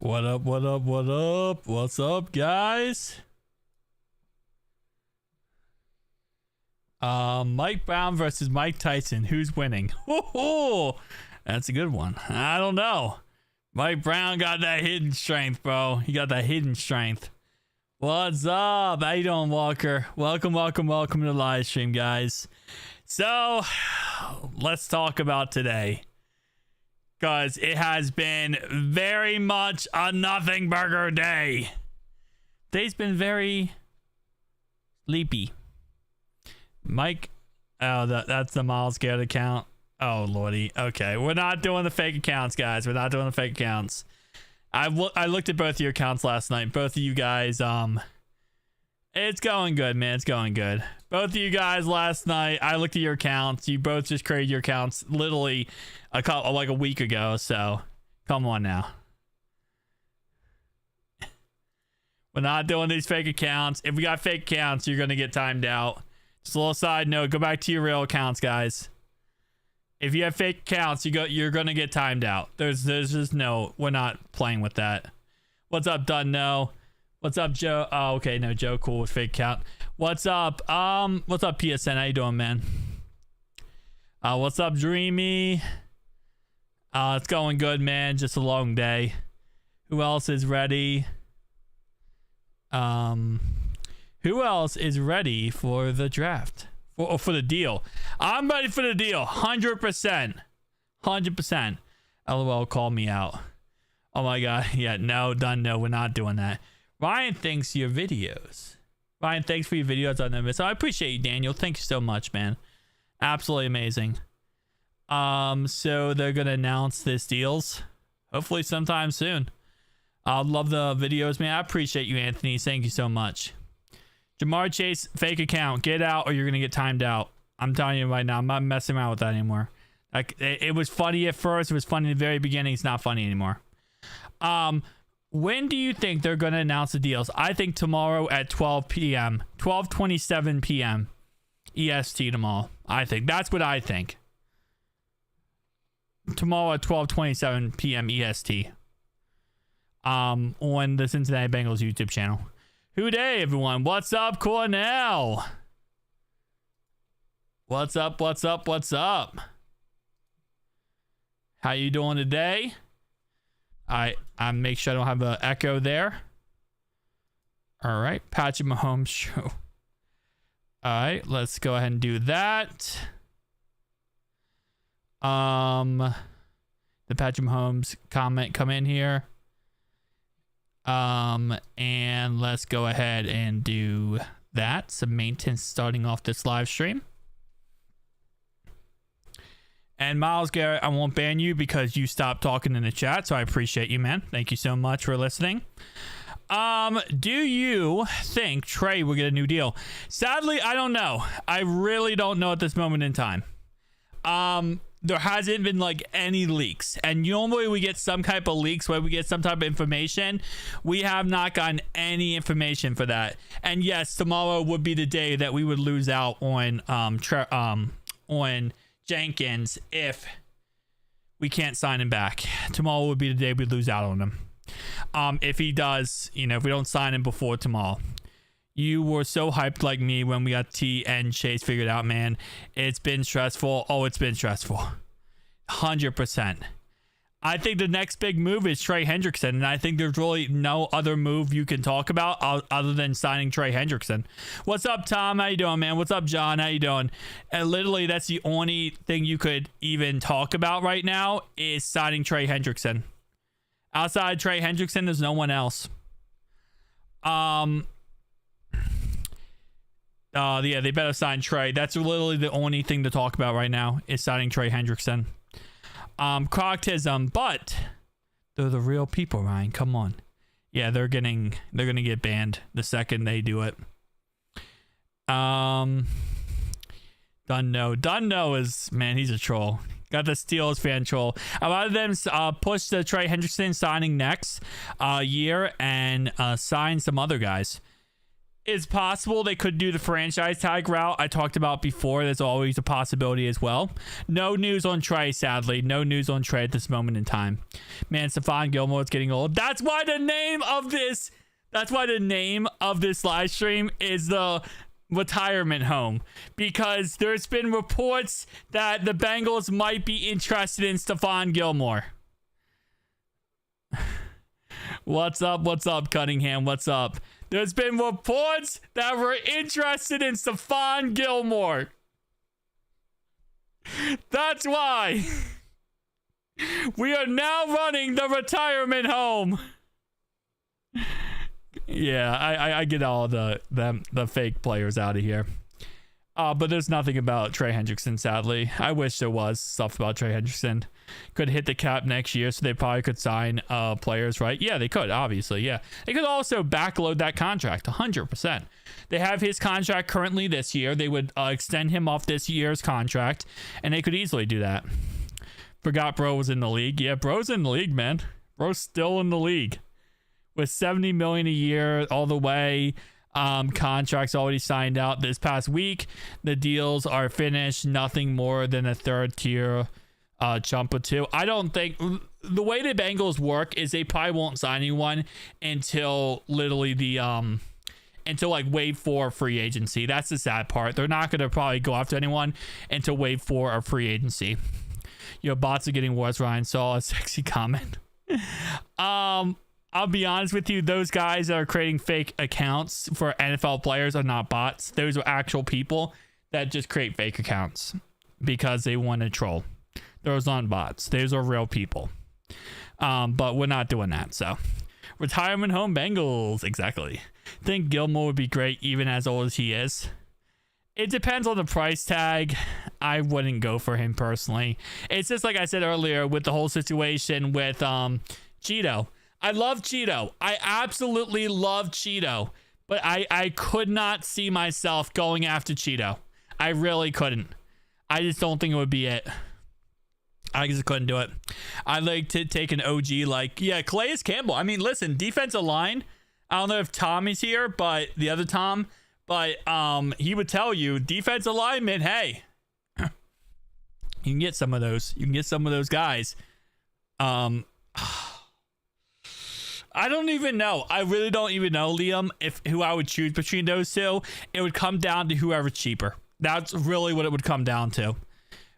What up, what up, what up? What's up, guys? Mike Brown versus Mike Tyson. Who's winning? Woo-hoo! That's a good one. I don't know. Mike Brown got that hidden strength, bro. He got that hidden strength. What's up? How you doing, Walker? Welcome to the live stream, guys. So, let's talk about today. Because it has been very much a nothing burger day. Day's been very sleepy. Mike, oh, that's the Miles Garrett account. Oh, lordy. Okay, we're not doing the fake accounts, guys. We're not doing the fake accounts. I looked at both of your accounts last night. Both of you guys, it's going good, man. It's going good. Both of you guys last night, I looked at your accounts. You both just created your accounts literally like a week ago. So come on now. We're not doing these fake accounts. If we got fake accounts, you're going to get timed out. Just a little side note, go back to your real accounts, guys. If you have fake accounts, you're going to get timed out. There's just no, we're not playing with that. What's up, Dunno? What's up, Joe? Oh, okay, no, Joe, cool with fake account. What's up? What's up, PSN? How you doing, man? What's up, Dreamy? It's going good, man. Just a long day. Who else is ready? Who else is ready for the draft? For the deal? I'm ready for the deal. 100%. 100%. LOL, call me out. Oh my god. Yeah, no, done. No, we're not doing that. Ryan thanks your videos. Ryan, thanks for your videos on them. So I appreciate you, Daniel. Thank you so much, man. Absolutely amazing. So they're gonna announce this deals hopefully sometime soon. I love the videos, man. I appreciate you, Anthony. Thank you so much. Jamar Chase, fake account. Get out or you're gonna get timed out. I'm telling you right now, I'm not messing around with that anymore. Like it was funny at first, it was funny in the very beginning, it's not funny anymore. When do you think they're gonna announce the deals? I think tomorrow at 12 p.m. 12:27 p.m. EST tomorrow. I think that's what I think. Tomorrow at 12:27 p.m. EST. On the Cincinnati Bengals YouTube channel. Who day, everyone? What's up, Cornell? What's up? What's up? What's up? How you doing today? I make sure I don't have an echo there. All right, Patrick Mahomes show. All right, let's go ahead and do that. The Patrick Mahomes comment come in here. And let's go ahead and do that. Some maintenance starting off this live stream. And Miles Garrett, I won't ban you because you stopped talking in the chat, so I appreciate you, man. Thank you so much for listening. Do you think Trey will get a new deal? Sadly, I don't know. I really don't know at this moment in time. There hasn't been like any leaks, and normally we get some type of leaks where we get some type of information. We have not gotten any information for that. And yes, tomorrow would be the day that we would lose out on Jenkins if we can't sign him back. Tomorrow would be the day we lose out on him. If he does, if we don't sign him before tomorrow. You were so hyped like me when we got T and Chase figured out, man. It's been stressful. Oh, it's been stressful. 100%. I think the next big move is Trey Hendrickson, and I think there's really no other move you can talk about other than signing Trey Hendrickson. What's up, Tom? How you doing, man? What's up, John? How you doing? And literally, that's the only thing you could even talk about right now is signing Trey Hendrickson. Outside Trey Hendrickson, there's no one else. Yeah, they better sign Trey. That's literally the only thing to talk about right now is signing Trey Hendrickson. Croctism, but they're the real people, Ryan. Come on. Yeah, they're gonna get banned the second they do it. Dunno is, man, he's a troll. Got the Steelers fan troll. A lot of them push the Trey Hendrickson signing next year and sign some other guys. It's possible they could do the franchise tag route I talked about before. There's always a possibility as well. No news on Trey, sadly. No news on Trey at this moment in time. Man, Stephon Gilmore is getting old. That's why the name of this live stream is the retirement home, because there's been reports that the Bengals might be interested in Stephon Gilmore. What's up, Cunningham? What's up? There's been reports that we're interested in Stephon Gilmore. That's why we are now running the retirement home. Yeah, I get all the fake players out of here. But there's nothing about Trey Hendrickson, sadly. I wish there was stuff about Trey Hendrickson. Could hit the cap next year, so they probably could sign players, right? Yeah, they could, obviously, yeah. They could also backload that contract, 100%. They have his contract currently this year. They would extend him off this year's contract, and they could easily do that. Forgot Bro was in the league. Yeah, Bro's in the league, man. Bro's still in the league. With $70 million a year all the way. Contracts already signed out this past week. The deals are finished. Nothing more than a third tier jump or two. I don't think the way the Bengals work is they probably won't sign anyone until literally the until like wave 4 free agency. That's the sad part. They're not gonna probably go after anyone until wave 4 of free agency. Your bots are getting worse. Ryan saw a sexy comment. I'll be honest with you, those guys that are creating fake accounts for NFL players are not bots. Those are actual people that just create fake accounts because they want to troll. Those aren't bots. Those are real people. But we're not doing that. So, retirement home Bengals. Exactly. Think Gilmore would be great even as old as he is. It depends on the price tag. I wouldn't go for him personally. It's just like I said earlier with the whole situation with Cheeto. I love Cheeto. I absolutely love Cheeto. But I could not see myself going after Cheeto. I really couldn't. I just don't think it would be it. I just couldn't do it. I'd like to take an OG like, yeah, Calais Campbell. I mean, listen, defensive line. I don't know if Tommy's here, but the other Tom. But he would tell you, defensive lineman, hey, you can get some of those. You can get some of those guys. I don't even know. I really don't even know, Liam, if who I would choose between those two. It would come down to whoever's cheaper. That's really what it would come down to.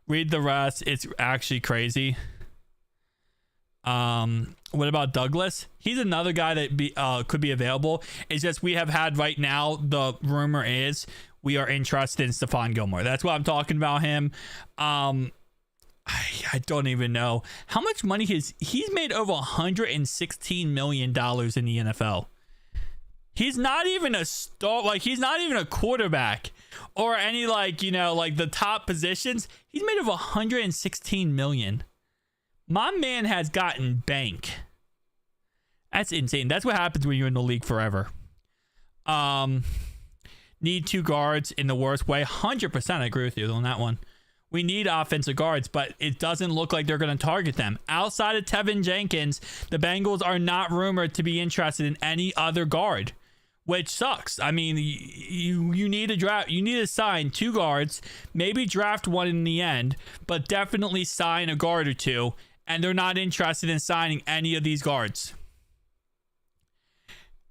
Read the rest. It's actually crazy. What about Douglas? He's another guy that could be available. It's just we have had right now, the rumor is we are interested in Stephon Gilmore. That's why I'm talking about him. I don't even know how much money he's made. Over $116 million in the NFL. He's not even a star. Like, he's not even a quarterback or any like the top positions. He's made over $116 million. My man has gotten bank. That's insane. That's what happens when you're in the league forever. Need 2 guards in the worst way. 100%. I agree with you on that one. We need offensive guards, but it doesn't look like they're going to target them. Outside of Tevin Jenkins, the Bengals are not rumored to be interested in any other guard, which sucks. I mean, you need to draft. You need to sign 2 guards, maybe draft one in the end, but definitely sign a guard or 2. And they're not interested in signing any of these guards.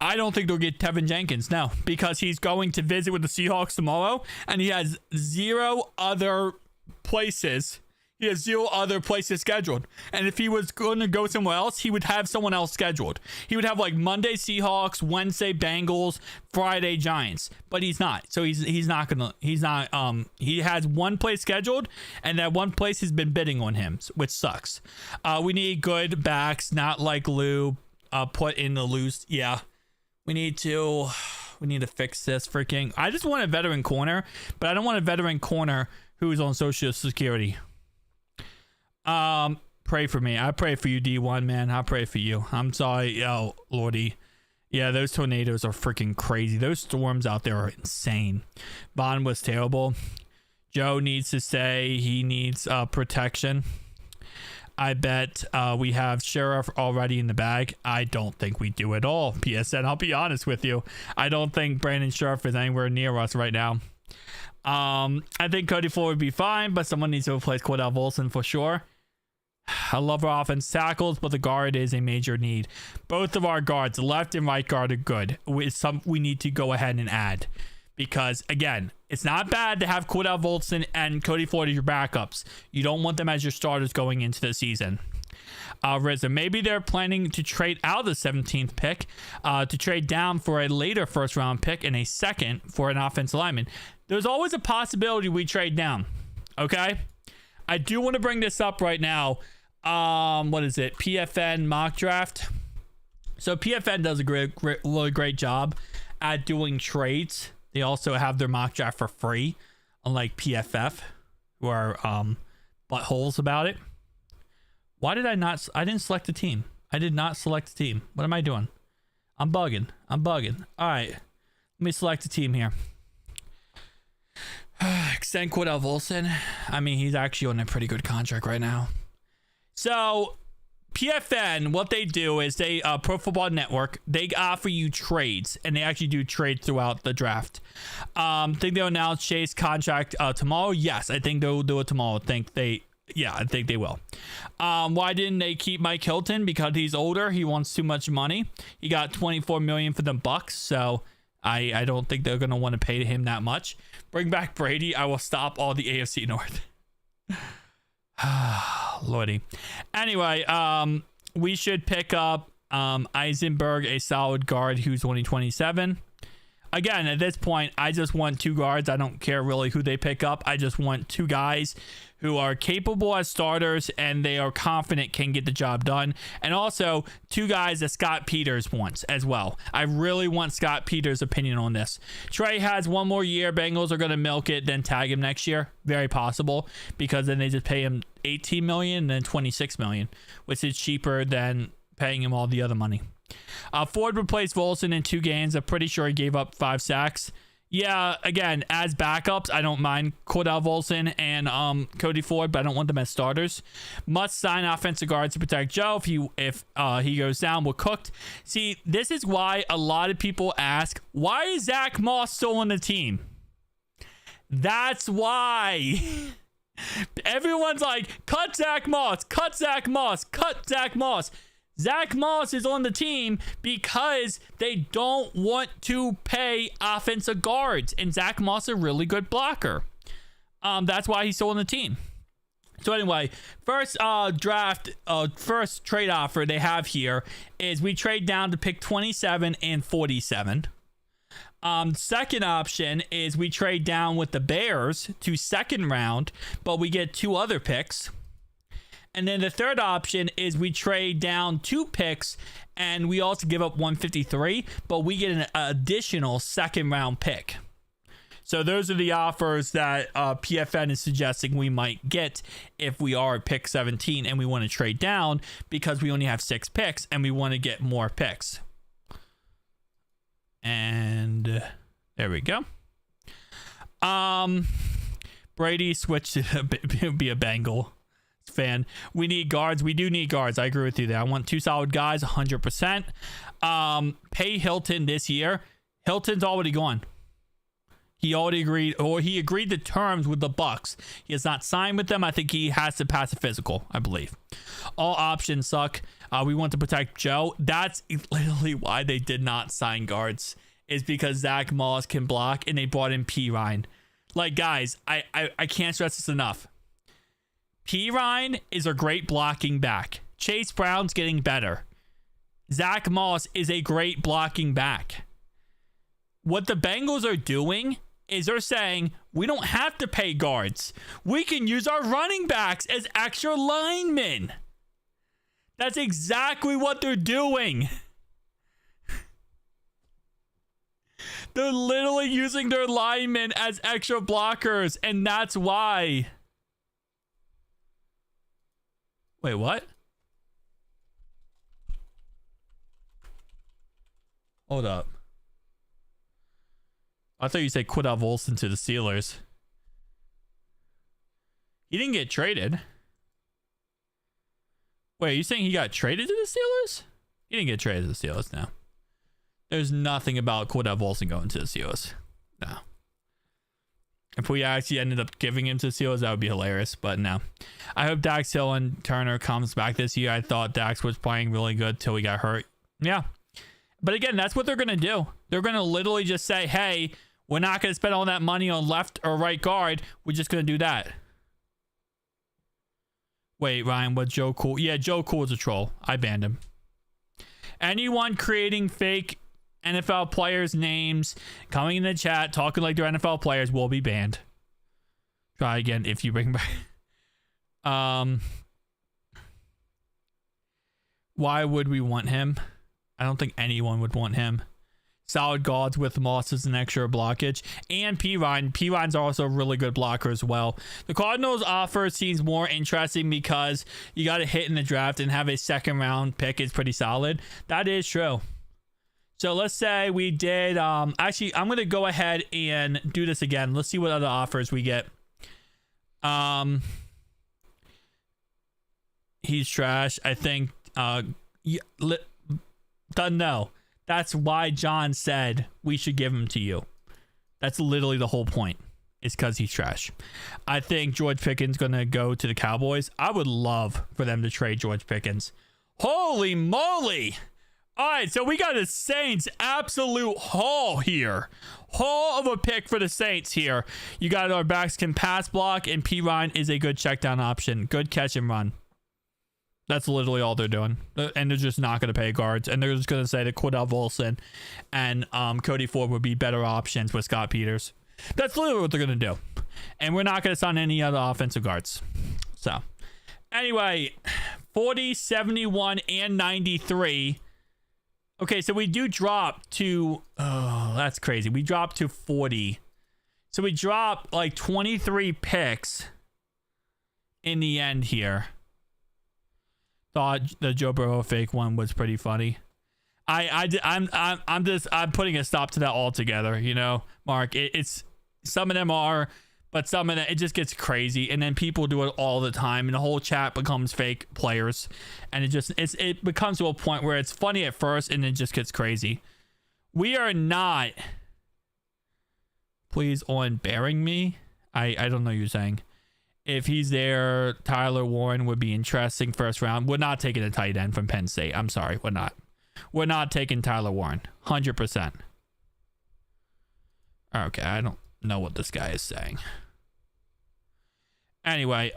I don't think they'll get Tevin Jenkins, no, because he's going to visit with the Seahawks tomorrow, and he has 0 other places. He has 0 other places scheduled. And if he was going to go somewhere else, he would have someone else scheduled. He would have like Monday Seahawks, Wednesday Bengals, Friday Giants. But he's not. So he has one place scheduled, and that one place has been bidding on him, which sucks. We need good backs, not like Lou put in the loose. Yeah. We need to fix this freaking. I just want a veteran corner, but I don't want a veteran corner who's on Social Security. Pray for me. I pray for you, D1, man. I pray for you. I'm sorry, yo, Lordy. Yeah, those tornadoes are freaking crazy. Those storms out there are insane. Vaughn was terrible. Joe needs to say he needs protection. I bet we have Sheriff already in the bag. I don't think we do at all, PSN. I'll be honest with you. I don't think Brandon Sheriff is anywhere near us right now. I think Cody Ford would be fine, but someone needs to replace Cordell Volson for sure. I love our offense tackles, but the guard is a major need. Both of our guards, left and right guard, are good. We need to go ahead and add. Because, again, it's not bad to have Cordell Volson and Cody Ford as your backups. You don't want them as your starters going into the season. Rizzo, maybe they're planning to trade out the 17th pick to trade down for a later first-round pick and a second for an offensive lineman. There's always a possibility we trade down, okay? I do want to bring this up right now. What is it? PFN mock draft. So PFN does a really great job at doing trades. They also have their mock draft for free, unlike PFF, who are buttholes about it. Why did I not? I didn't select the team. I did not select the team. What am I doing? I'm bugging. All right. Let me select the team here. Extend Cordell Volson. I mean, he's actually on a pretty good contract right now. So, PFN, what they do is they, Pro Football Network, they offer you trades, and they actually do trades throughout the draft. Think they'll announce Chase contract tomorrow? Yes, I think they'll do it tomorrow. I think they will. Why didn't they keep Mike Hilton? Because he's older. He wants too much money. He got $24 million for the Bucks, so I don't think they're going to want to pay him that much. Bring back Brady. I will stop all the AFC North. Lordy. Anyway, we should pick up Eisenberg, a solid guard who's only 27. Again, at this point, I just want two guards. I don't care really who they pick up. I just want two guys who are capable as starters and they are confident can get the job done. And also two guys that Scott Peters wants as well. I really want Scott Peters' opinion on this. Trey has one more year. Bengals are going to milk it, then tag him next year. Very possible, because then they just pay him $18 million and then $26 million, which is cheaper than paying him all the other money. Ford replaced Volson in 2 games. I'm pretty sure he gave up 5 sacks. Yeah, again, as backups, I don't mind Cordell Volson and Cody Ford, but I don't want them as starters. Must sign offensive guards to protect Joe if he goes down. We're cooked. See, this is why a lot of people ask, why is Zach Moss still on the team? That's why. Everyone's like, cut Zach Moss, cut Zach Moss, cut Zach Moss. Zach Moss is on the team because they don't want to pay offensive guards. And Zach Moss is a really good blocker. That's why he's still on the team. So anyway, first first trade offer they have here is we trade down to pick 27 and 47. Second option is we trade down with the Bears to second round, but we get 2 other picks. And then the third option is we trade down 2 picks and we also give up 153, but we get an additional second round pick. So those are the offers that PFN is suggesting we might get if we are at pick 17 and we want to trade down, because we only have 6 picks and we want to get more picks. And there we go. Brady switched to be a Bengal fan. We need guards. We do need guards. I agree with you there. I want 2 solid guys, 100%. Pay Hilton this year. Hilton's already gone. He already agreed, or he agreed to terms with the Bucks. He has not signed with them. I think he has to pass a physical, I believe. All options suck. We want to protect Joe. That's literally why they did not sign guards, is because Zach Moss can block and they brought in P. Ryan. Like, guys, I can't stress this enough. P. Ryan is a great blocking back. Chase Brown's getting better. Zach Moss is a great blocking back. What the Bengals are doing is they're saying, we don't have to pay guards. We can use our running backs as extra linemen. That's exactly what they're doing. They're literally using their linemen as extra blockers, and that's why. Wait, what? Hold up. I thought you said Cordell Volson to the Steelers. He didn't get traded. Wait, are you saying he got traded to the Steelers? He didn't get traded to the Steelers, no. There's nothing about Cordell Volson going to the Steelers. No. If we actually ended up giving him to the Steelers, that would be hilarious, but no. I hope Dax Hill and Turner comes back this year. I thought Dax was playing really good till he got hurt. Yeah. But again, that's what they're going to do. They're going to literally just say, hey, we're not going to spend all that money on left or right guard. We're just going to do that. Wait, Ryan, was Joe Cool? Yeah, Joe Cool is a troll. I banned him. Anyone creating fake NFL players' names, coming in the chat, talking like they're NFL players will be banned. Try again if you bring back. Why would we want him? I don't think anyone would want him. Solid guards with Moss and extra blockage. And P-Ryan. P-Ryan's also a really good blocker as well. The Cardinals offer seems more interesting because you got to hit in the draft and have a second round pick is pretty solid. That is true. So let's say we did, actually, I'm going to go ahead and do this again. Let's see what other offers we get. He's trash. I think, no. That's why John said we should give him to you. That's literally the whole point. It's because he's trash. I think George Pickens going to go to the Cowboys. I would love for them to trade George Pickens. Holy moly. All right, so we got a Saints absolute haul here. Haul of a pick for the Saints here. You got our backs can pass block, and P. Ryan is a good check down option. Good catch and run. That's literally all they're doing. And they're just not going to pay guards. And they're just going to say that Cordell Volson and Cody Ford would be better options with Scott Peters. That's literally what they're going to do. And we're not going to sign any other offensive guards. So, anyway, 40, 71, and 93. Okay, so we do drop to, oh, that's crazy. We drop to 40. So we drop like 23 picks in the end here. Thought the Joe Burrow fake one was pretty funny. I'm putting a stop to that altogether, you know, Mark. It's some of them are, but some of them, it just gets crazy. And then people do it all the time and the whole chat becomes fake players. And it becomes to a point where it's funny at first and it just gets crazy. We are not, please, on bearing me. I don't know what you're saying. If he's there, Tyler Warren would be interesting first round. We're not taking a tight end from Penn State. I'm sorry. We're not. We're not taking Tyler Warren. 100%. Okay. I don't know what this guy is saying. Anyway,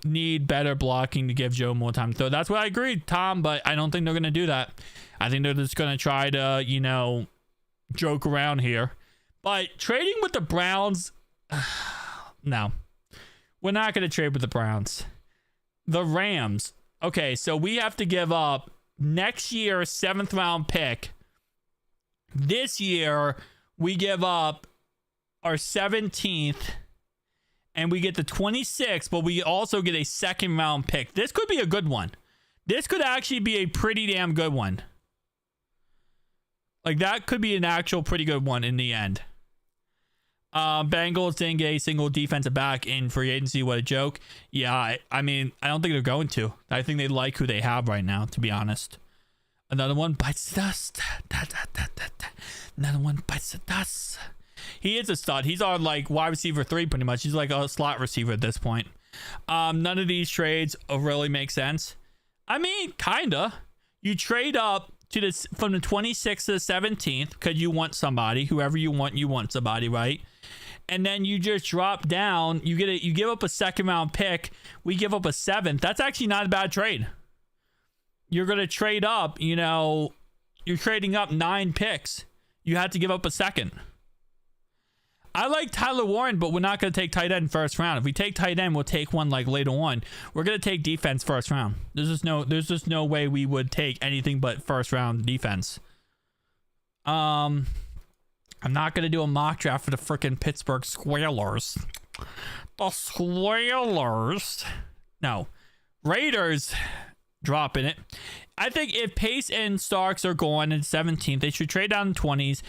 need better blocking to give Joe more time. So that's what I agreed, Tom, but I don't think they're going to do that. I think they're just going to try to, you know, joke around here. But trading with the Browns, no. We're not going to trade with the Browns. The Rams. Okay, so we have to give up next year's 7th round pick. This year, we give up our 17th, and we get the 26th, but we also get a 2nd round pick. This could be a good one. This could actually be a pretty damn good one. Like, that could be an actual pretty good one in the end. Bengals didn't get a single defensive back in free agency. What a joke. Yeah, I mean, I don't think they're going to. I think they like who they have right now, to be honest. Another one bites the dust. Another one bites the dust. He is a stud. He's our, like, wide receiver 3, pretty much. He's like a slot receiver at this point. None of these trades really make sense. I mean, kinda. You trade up to this from the 26th to the 17th because you want somebody. Whoever you want somebody, right? And then you just drop down. You give up a 2nd round pick. We give up a 7th. That's actually not a bad trade. You're gonna trade up. You know, you're trading up 9 picks. You had to give up a 2nd. I like Tyler Warren, but we're not gonna take tight end first round. If we take tight end, we'll take one like later on. We're gonna take defense first round. There's just no way we would take anything but first round defense. I'm not going to do a mock draft for the freaking Pittsburgh Squealers. The Squealers. No. Raiders dropping it. I think if Pace and Starks are going in 17th, they should trade down in 20s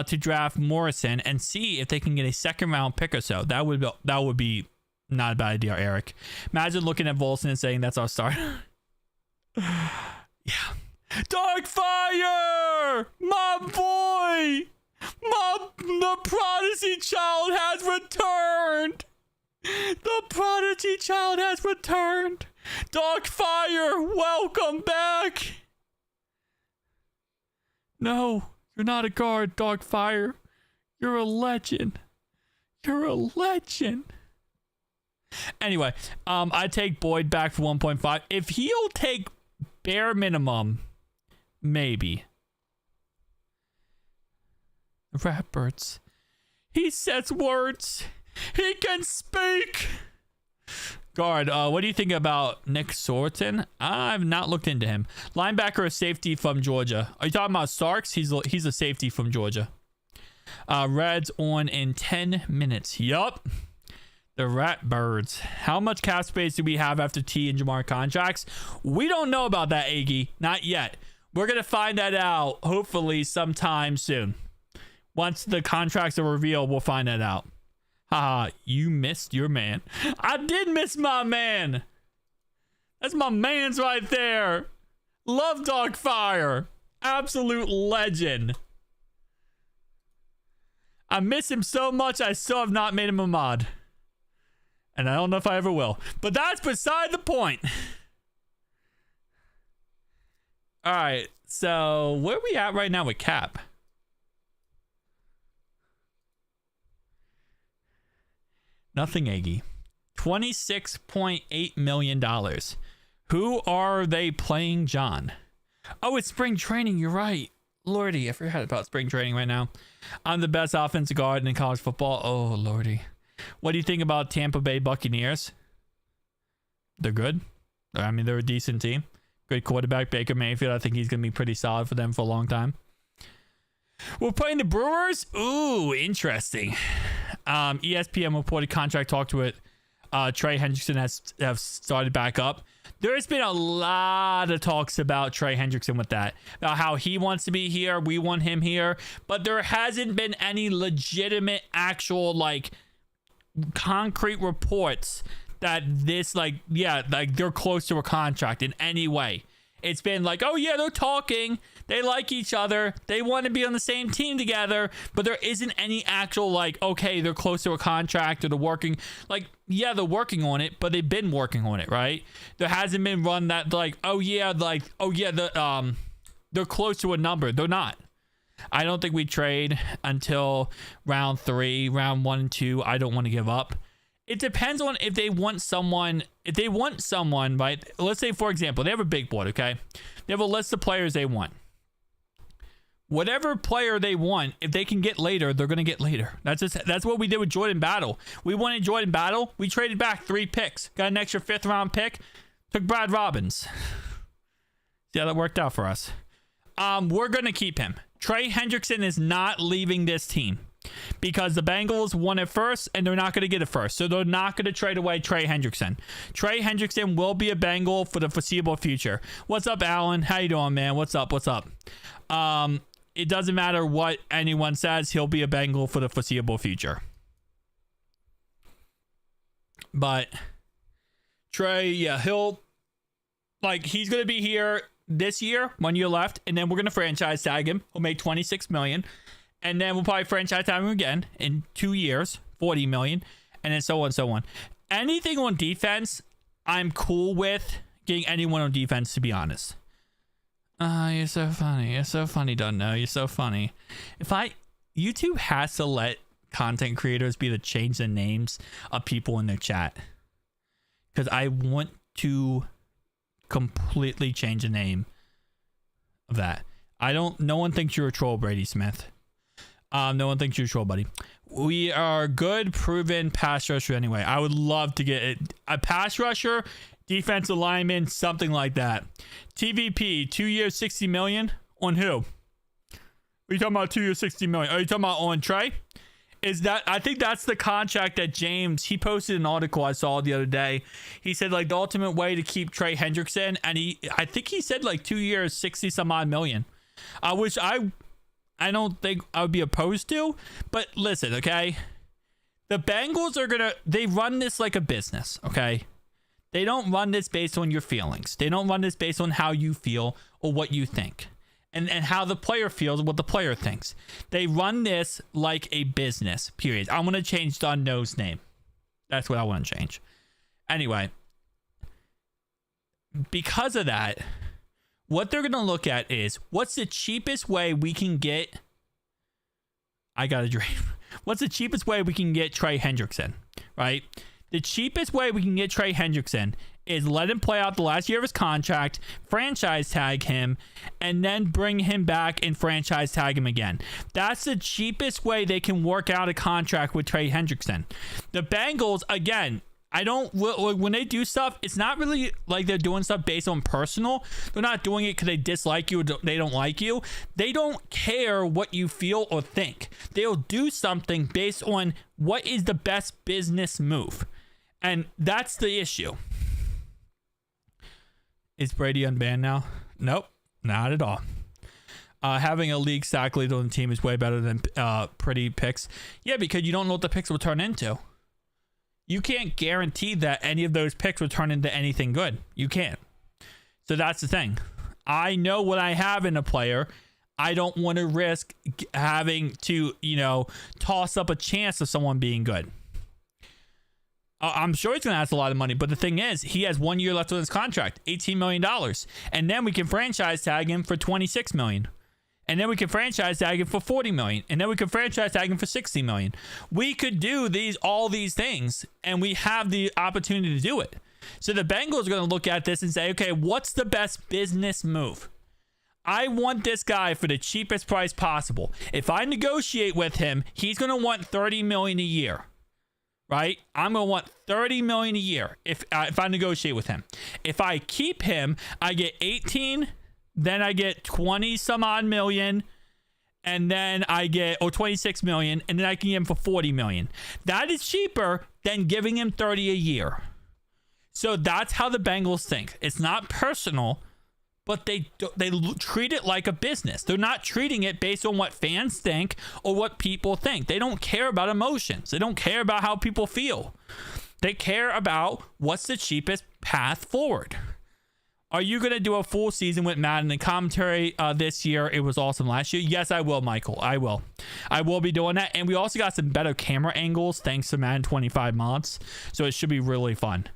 to draft Morrison and see if they can get a 2nd round pick or so. That would be not a bad idea, Eric. Imagine looking at Volson and saying that's our start. Yeah. Darkfire! My boy! The Prodigy Child has returned! The Prodigy Child has returned! Darkfire, welcome back! No, you're not a guard, Darkfire. You're a legend. You're a legend. Anyway, I take Boyd back for 1.5. If he'll take bare minimum, maybe. Ratbirds. He says words. He can speak. Guard, what do you think about Nick Sorton? I've not looked into him. Linebacker or safety from Georgia? Are you talking about Starks? He's a safety from Georgia. Reds on in 10 minutes. Yup. The Ratbirds. How much cap space do we have after T and Jamar contracts? We don't know about that, Aggie. Not yet. We're going to find that out hopefully sometime soon. Once the contracts are revealed, we'll find that out. Haha, you missed your man. I did miss my man. That's my man's right there. Love Darkfire. Absolute legend. I miss him so much, I still have not made him a mod. And I don't know if I ever will. But that's beside the point. Alright, so where are we at right now with Cap? Nothing, Aggie. $26.8 million. Who are they playing, John? Oh, it's spring training. You're right. Lordy, I forgot about spring training right now. I'm the best offensive guard in college football. Oh, Lordy. What do you think about Tampa Bay Buccaneers? They're good. I mean, they're a decent team. Good quarterback, Baker Mayfield. I think he's going to be pretty solid for them for a long time. We're playing the Brewers. Ooh, interesting. ESPN reported contract talk to it. Trey Hendrickson have started back up. There's been a lot of talks about Trey Hendrickson with that. About how he wants to be here. We want him here. But there hasn't been any legitimate, actual, like, concrete reports that this, like, yeah, like, they're close to a contract in any way. It's been like, oh, yeah, they're talking. They like each other. They want to be on the same team together. But there isn't any actual, like, okay, they're close to a contract or they're working. Like, yeah, they're working on it, but they've been working on it, right? There hasn't been one that, like, oh, yeah, they're close to a number. They're not. I don't think we trade until round 3, round 1 and 2. I don't want to give up. It depends on if they want someone. If they want someone, right? Let's say, for example, they have a big board, okay? They have a list of players they want. Whatever player they want, if they can get later, they're going to get later. That's what we did with Jordan Battle. We wanted Jordan Battle. We traded back 3 picks. Got an extra 5th round pick. Took Brad Robbins. See how that worked out for us. We're going to keep him. Trey Hendrickson is not leaving this team. Because the Bengals won it first, and they're not going to get it first. So they're not going to trade away Trey Hendrickson. Trey Hendrickson will be a Bengal for the foreseeable future. What's up, Alan? How you doing, man? What's up? It doesn't matter what anyone says. He'll be a Bengal for the foreseeable future. But Trey, yeah, he's going to be here this year, 1 year left, and then we're going to franchise tag him. He'll make $26 million. And then we'll probably franchise tag him again in 2 years, $40 million, and then so on and so on. Anything on defense, I'm cool with getting anyone on defense, to be honest. You're so funny. You're so funny, Dunno. You're so funny. YouTube has to let content creators be to change the names of people in their chat. Because I want to completely change the name of that. No one thinks you're a troll, Brady Smith. No one thinks you're a troll, buddy. We are good, proven pass rusher anyway. I would love to get it. A pass rusher, defensive lineman, something like that. TVP, 2 years, $60 million. On who? Are you talking about 2 years, $60 million? Are you talking about on Trey? I think that's the contract that James, he posted an article I saw the other day. He said, like, the ultimate way to keep Trey Hendrickson, and I think he said, like, 2 years, 60 some odd million. Which I don't think I would be opposed to, but listen, okay? The Bengals they run this like a business, okay? They don't run this based on your feelings. They don't run this based on how you feel or what you think. And how the player feels, what the player thinks. They run this like a business, period. I want to change Don No's name. That's what I want to change. Anyway, because of that, what they're going to look at is, what's the cheapest way we can get... I got a dream. What's the cheapest way we can get Trey Hendrickson, right? The cheapest way we can get Trey Hendrickson is let him play out the last year of his contract, franchise tag him, and then bring him back and franchise tag him again. That's the cheapest way they can work out a contract with Trey Hendrickson. The Bengals, again, when they do stuff, it's not really like they're doing stuff based on personal. They're not doing it because they dislike you or they don't like you. They don't care what you feel or think. They'll do something based on what is the best business move. And that's the issue. Is Brady unbanned now? Nope, not at all. Having a league sack leader on the team is way better than pretty picks. Yeah, because you don't know what the picks will turn into. You can't guarantee that any of those picks will turn into anything good. You can't. So that's the thing. I know what I have in a player. I don't want to risk having to, toss up a chance of someone being good. I'm sure he's going to ask a lot of money, but the thing is, he has 1 year left on his contract, $18 million. And then we can franchise tag him for $26 million. And then we can franchise tag him for $40 million. And then we can franchise tag him for $60 million. We could do all these things, and we have the opportunity to do it. So the Bengals are going to look at this and say, okay, what's the best business move? I want this guy for the cheapest price possible. If I negotiate with him, he's going to want $30 million a year. Right? I'm going to want $30 million a year if I negotiate with him. If I keep him, I get 18, then I get 20 some odd million, and then I get 26 million, and then I can get him for 40 million. That is cheaper than giving him 30 a year. So that's how the Bengals think. It's not personal, but they treat it like a business. They're not treating it based on what fans think or what people think. They don't care about emotions. They don't care about how people feel. They care about what's the cheapest path forward. Are you going to do a full season with Madden and commentary this year? It was awesome last year. Yes, I will, Michael. I will. I will be doing that. And we also got some better camera angles thanks to Madden 25 mods. So it should be really fun.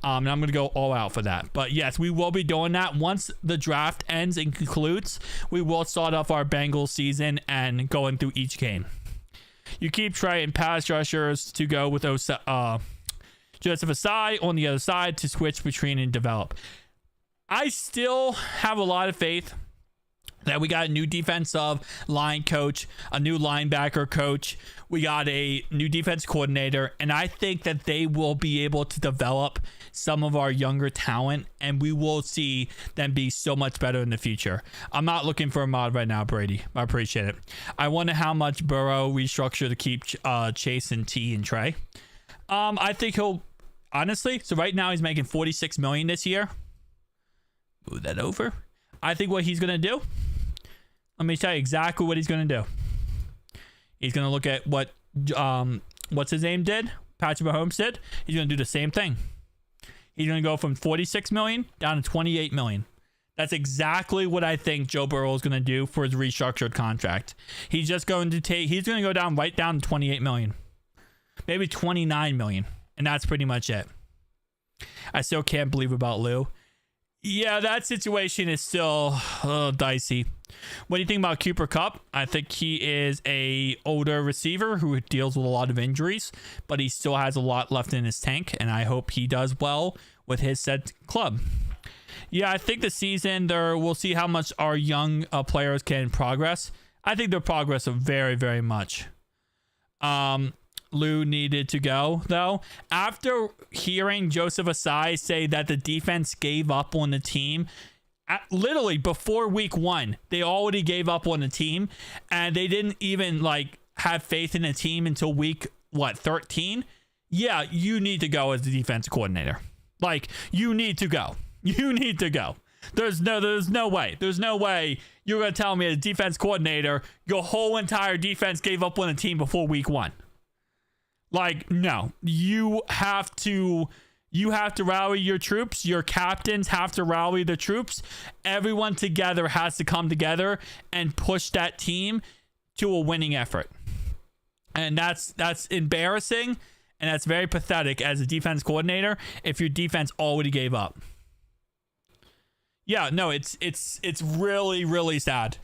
And I'm going to go all out for that. But yes, we will be doing that. Once the draft ends and concludes, we will start off our Bengals season and going through each game. You keep trying pass rushers to go with Joseph Asai on the other side to switch between and develop. I still have a lot of faith that we got a new defensive line coach, a new linebacker coach. We got a new defense coordinator, and I think that they will be able to develop some of our younger talent, and we will see them be so much better in the future. I'm not looking for a mod right now, Brady. I appreciate it. I wonder how much Burrow restructure to keep Chase and T and Trey. I think he'll, honestly, so right now he's making $46 million this year. Move that over. I think what he's going to do, let me tell you exactly what he's going to do. He's going to look at what, what's his name did? Patrick Mahomes did. He's going to do the same thing. He's going to go from 46 million down to 28 million. That's exactly what I think Joe Burrow is going to do for his restructured contract. He's just going to he's going to go down right down to 28 million. Maybe 29 million. And that's pretty much it. I still can't believe about Lou. Yeah, that situation is still dicey. What do you think about Cooper Kupp? I think he is a older receiver who deals with a lot of injuries, but he still has a lot left in his tank, and I hope he does well with his said club. Yeah, I think the season there we'll see how much our young players can progress. I think they'll progress very, very much. Lou needed to go, though. After hearing Joseph Asai say that the defense gave up on the team, literally before week 1, they already gave up on the team, and they didn't even have faith in the team until week 13. Yeah, you need to go as the defense coordinator. You need to go. You need to go. There's no way. There's no way you're gonna tell me as defense coordinator your whole entire defense gave up on the team before week 1. No, you have to You have to rally your troops. Your captains have to rally the troops. Everyone together has to come together and push that team to a winning effort. And that's embarrassing, and that's very pathetic as a defense coordinator if your defense already gave up. Yeah, no, it's really, really sad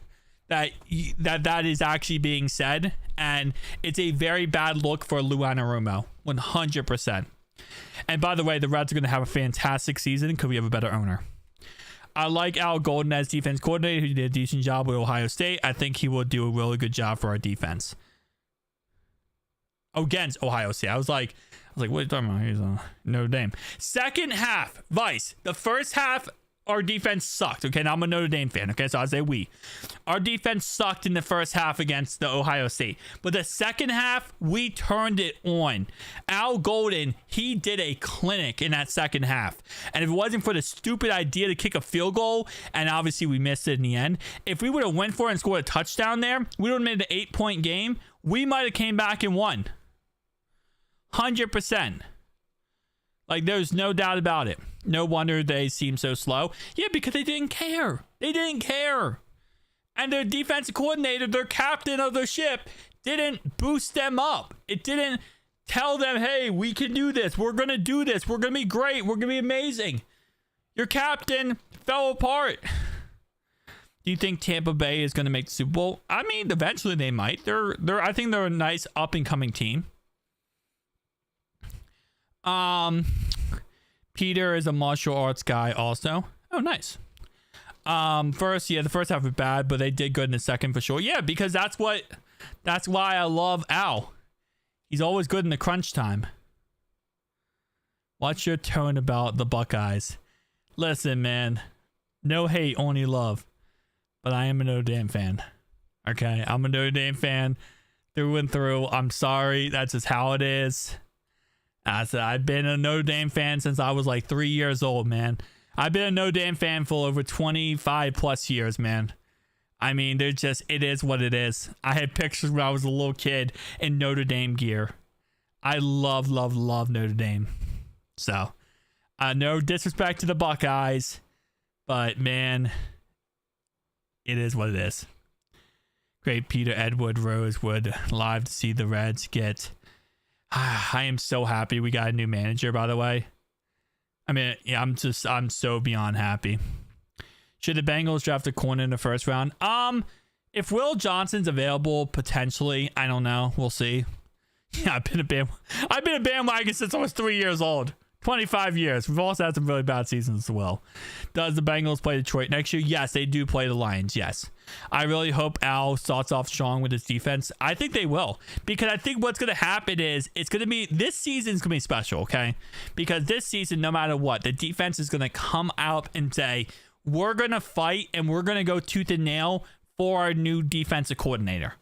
that is actually being said, and it's a very bad look for Lou Anarumo, 100%. And by the way, the Reds are going to have a fantastic season because we have a better owner. I like Al Golden as defense coordinator, who did a decent job with Ohio State. I think he will do a really good job for our defense. Against Ohio State. I was like, what are you talking about? He's on Notre Dame. Second half, Vice. The first half, our defense sucked. Okay, now I'm a Notre Dame fan. Okay, so I say we. Our defense sucked in the first half against the Ohio State. But the second half, we turned it on. Al Golden, he did a clinic in that second half. And if it wasn't for the stupid idea to kick a field goal, and obviously we missed it in the end, if we would have went for it and scored a touchdown there, we would have made it an 8-point game. We might have came back and won. 100%. Like, there's no doubt about it. No wonder they seem so slow. Yeah, because they didn't care. They didn't care. And their defensive coordinator, their captain of the ship, didn't boost them up. It didn't tell them, hey, we can do this. We're going to do this. We're going to be great. We're going to be amazing. Your captain fell apart. Do you think Tampa Bay is going to make the Super Bowl? I mean, eventually they might. I think they're a nice up-and-coming team. Peter is a martial arts guy also. Oh, nice. The first half was bad, but they did good in the second for sure. Yeah, because that's why I love Al. He's always good in the crunch time. What's your tone about the Buckeyes? Listen, man, no hate, only love. But I am a Notre Dame fan. Okay, I'm a Notre Dame fan through and through. I'm sorry, that's just how it is. I've been a Notre Dame fan since I was like 3 years old, man. I've been a Notre Dame fan for over 25 plus years, man. I mean, it is what it is. I had pictures when I was a little kid in Notre Dame gear. I love Notre Dame. So, no disrespect to the Buckeyes, but man, it is what it is. Great Peter Edward Rosewood live to see the Reds get. I am so happy we got a new manager, by the way. I mean, yeah, I'm so beyond happy. Should the Bengals draft a corner in the first round? If Will Johnson's available, potentially. I don't know. We'll see. Yeah, I've been a bandwagon since I was 3 years old. 25 years. We've also had some really bad seasons as well. Does the Bengals play Detroit next year? Yes, they do play the Lions. Yes. I really hope Al starts off strong with his defense. I think they will. Because I think what's going to happen is this season's going to be special, okay? Because this season, no matter what, the defense is going to come out and say, we're going to fight and we're going to go tooth and nail for our new defensive coordinator.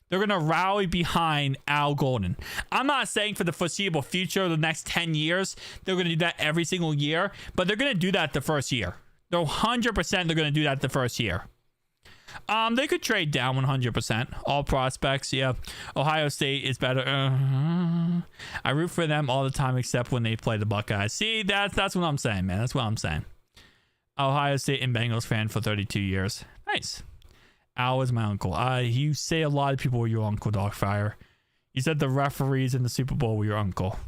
They're going to rally behind Al Golden. I'm not saying for the foreseeable future, the next 10 years, they're going to do that every single year, but they're going to do that the first year. They're 100% they're going to do that the first year. They could trade down 100%. All prospects, yeah. Ohio State is better. I root for them all the time except when they play the Buckeyes. See, that's what I'm saying, man. That's what I'm saying. Ohio State and Bengals fan for 32 years. Nice. Al is my uncle. You say a lot of people were your uncle, Dogfire. You said the referees in the Super Bowl were your uncle.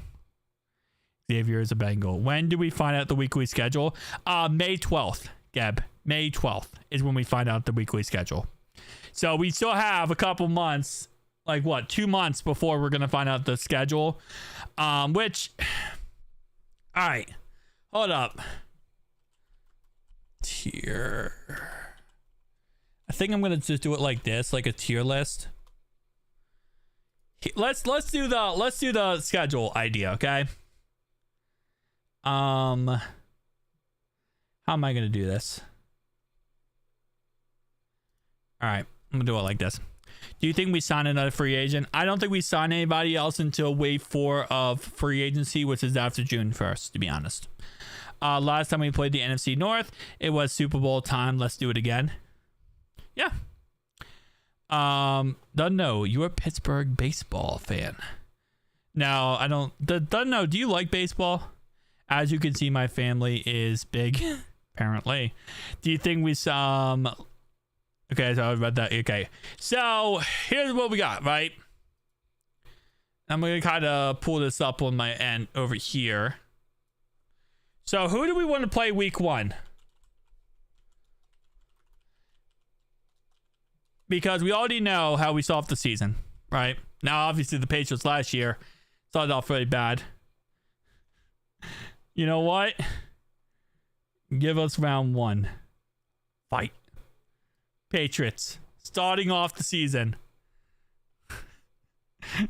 Xavier is a Bengal. When do we find out the weekly schedule? May 12th, Geb. May 12th is when we find out the weekly schedule. So we still have a couple months, 2 months before we're going to find out the schedule. All right. Hold up. Tier. I think I'm gonna just do it like this, like a tier list. Let's do the schedule idea, okay? How am I gonna do this? All right, I'm gonna do it like this. Do you think we sign another free agent? I don't think we sign anybody else until wave 4 of free agency, which is after June 1st, to be honest. Last time we played the NFC North, it was Super Bowl time. Let's do it again. Yeah. Don't know. You're a Pittsburgh baseball fan. No, I don't. Don't know. Do you like baseball? As you can see, my family is big, apparently. Do you think we saw... Okay, so I was about that. Okay, so here's what we got, right? I'm going to kind of pull this up on my end over here. So who do we want to play week 1? Because we already know how we saw off the season, right? Now, obviously, the Patriots last year started off really bad. You know what? Give us round 1. Fight. Patriots. Starting off the season.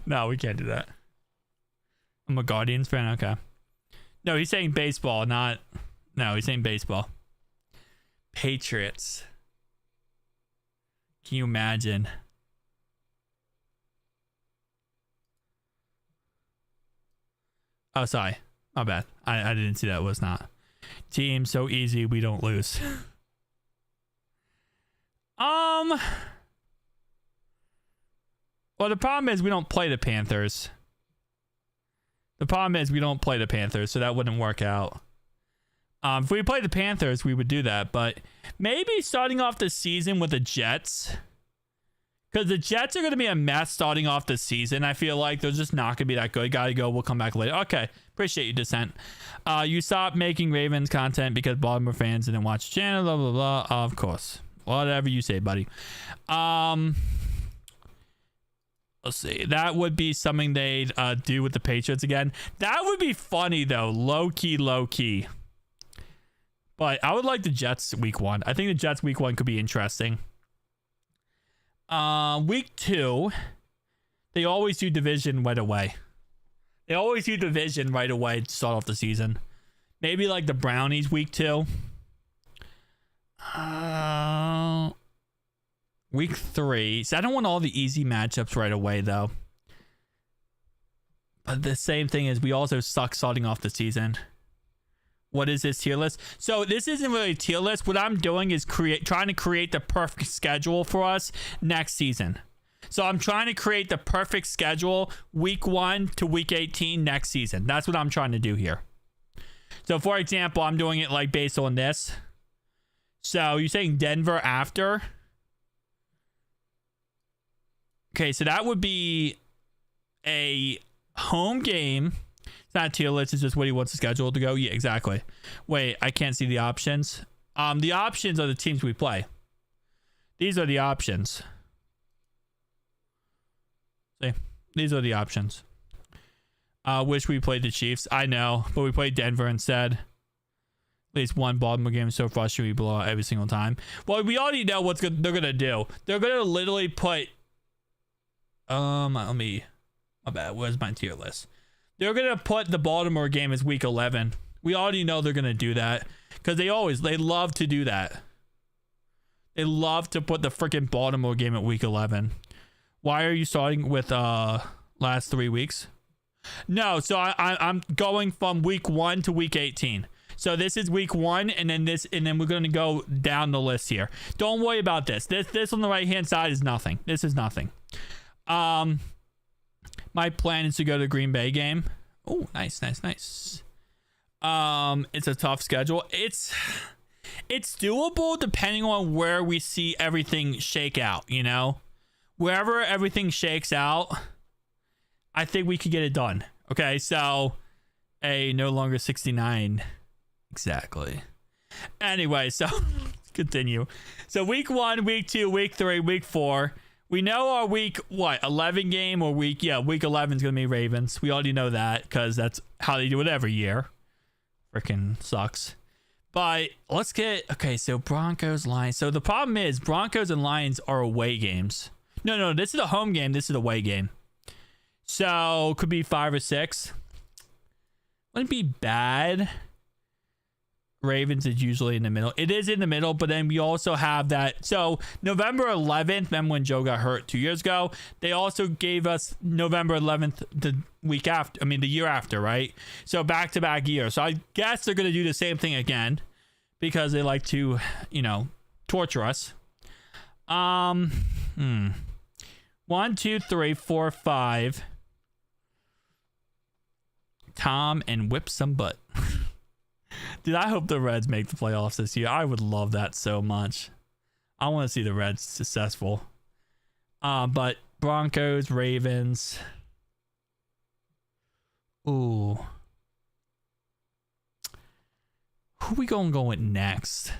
No, we can't do that. I'm a Guardians fan. Okay. No, he's saying baseball, not... No, he's saying baseball. Patriots. Can you imagine? Oh, sorry. My bad. I didn't see that. It was not. Team so easy we don't lose. Well, the problem is we don't play the Panthers. The problem is we don't play the Panthers, so that wouldn't work out. If we played the Panthers, we would do that, but maybe starting off the season with the Jets. Because the Jets are going to be a mess starting off the season. I feel like they're just not going to be that good. Gotta go. We'll come back later. Okay. Appreciate you, Descent. You stopped making Ravens content because Baltimore fans didn't watch the channel. Blah, blah, blah. Of course. Whatever you say, buddy. Let's see. That would be something they'd do with the Patriots again. That would be funny, though. Low key. But I would like the Jets week 1. I think the Jets week 1 could be interesting. Week 2, they always do division right away. They always do division right away to start off the season. Maybe like the Brownies week 2. Week 3. So I don't want all the easy matchups right away, though. But the same thing is we also suck starting off the season. What is this tier list? So this isn't really a tier list. What I'm doing is trying to create the perfect schedule for us next season. So I'm trying to create the perfect schedule week 1 to week 18 next season. That's what I'm trying to do here. So for example, I'm doing it like based on this. So you're saying Denver after? Okay, so that would be a home game. It's not a tier list, it's just what he wants the schedule to go. Yeah, exactly. Wait, I can't see the options. The options are the teams we play. These are the options. See, these are the options. Wish we played the Chiefs. I know, but we played Denver instead. At least one Baltimore game so far should we blow out every single time. Well, we already know what they're gonna do. They're gonna literally put. Let me. My bad. Where's my tier list? They're gonna put the Baltimore game as week 11. We already know they're gonna do that because they love to do that. They love to put the freaking Baltimore game at week 11. Why are you starting with last 3 weeks? No, so I'm going from week 1 to week 18. So this is week 1, and then we're gonna go down the list here. Don't worry about this. This on the right hand side is nothing. This is nothing. My plan is to go to the Green Bay game. Oh, nice. It's a tough schedule. It's doable depending on where we see everything shake out, you know? Wherever everything shakes out, I think we could get it done. Okay, so no longer 69. Exactly. Anyway, so continue. So week 1, week 2, week 3, week 4. We know our week 11 game or week 11 is gonna be Ravens. We already know that because that's how they do it every year. Freaking sucks. But let's get so Broncos, Lions. So the problem is Broncos and Lions are away games. No, this is a home game. This is a away game. So could be 5 or 6. Wouldn't be bad. Ravens is usually in the middle. It is in the middle, but then we also have that. So November 11th, remember when Joe got hurt 2 years ago? They also gave us November 11th the year after, right? So back-to-back years. So I guess they're going to do the same thing again because they like to, torture us. 1, 2, 3, 4, 5. Tom and whip some butt. Dude, I hope the Reds make the playoffs this year. I would love that so much. I want to see the Reds successful. But Broncos, Ravens. Ooh. Who we gonna go with next?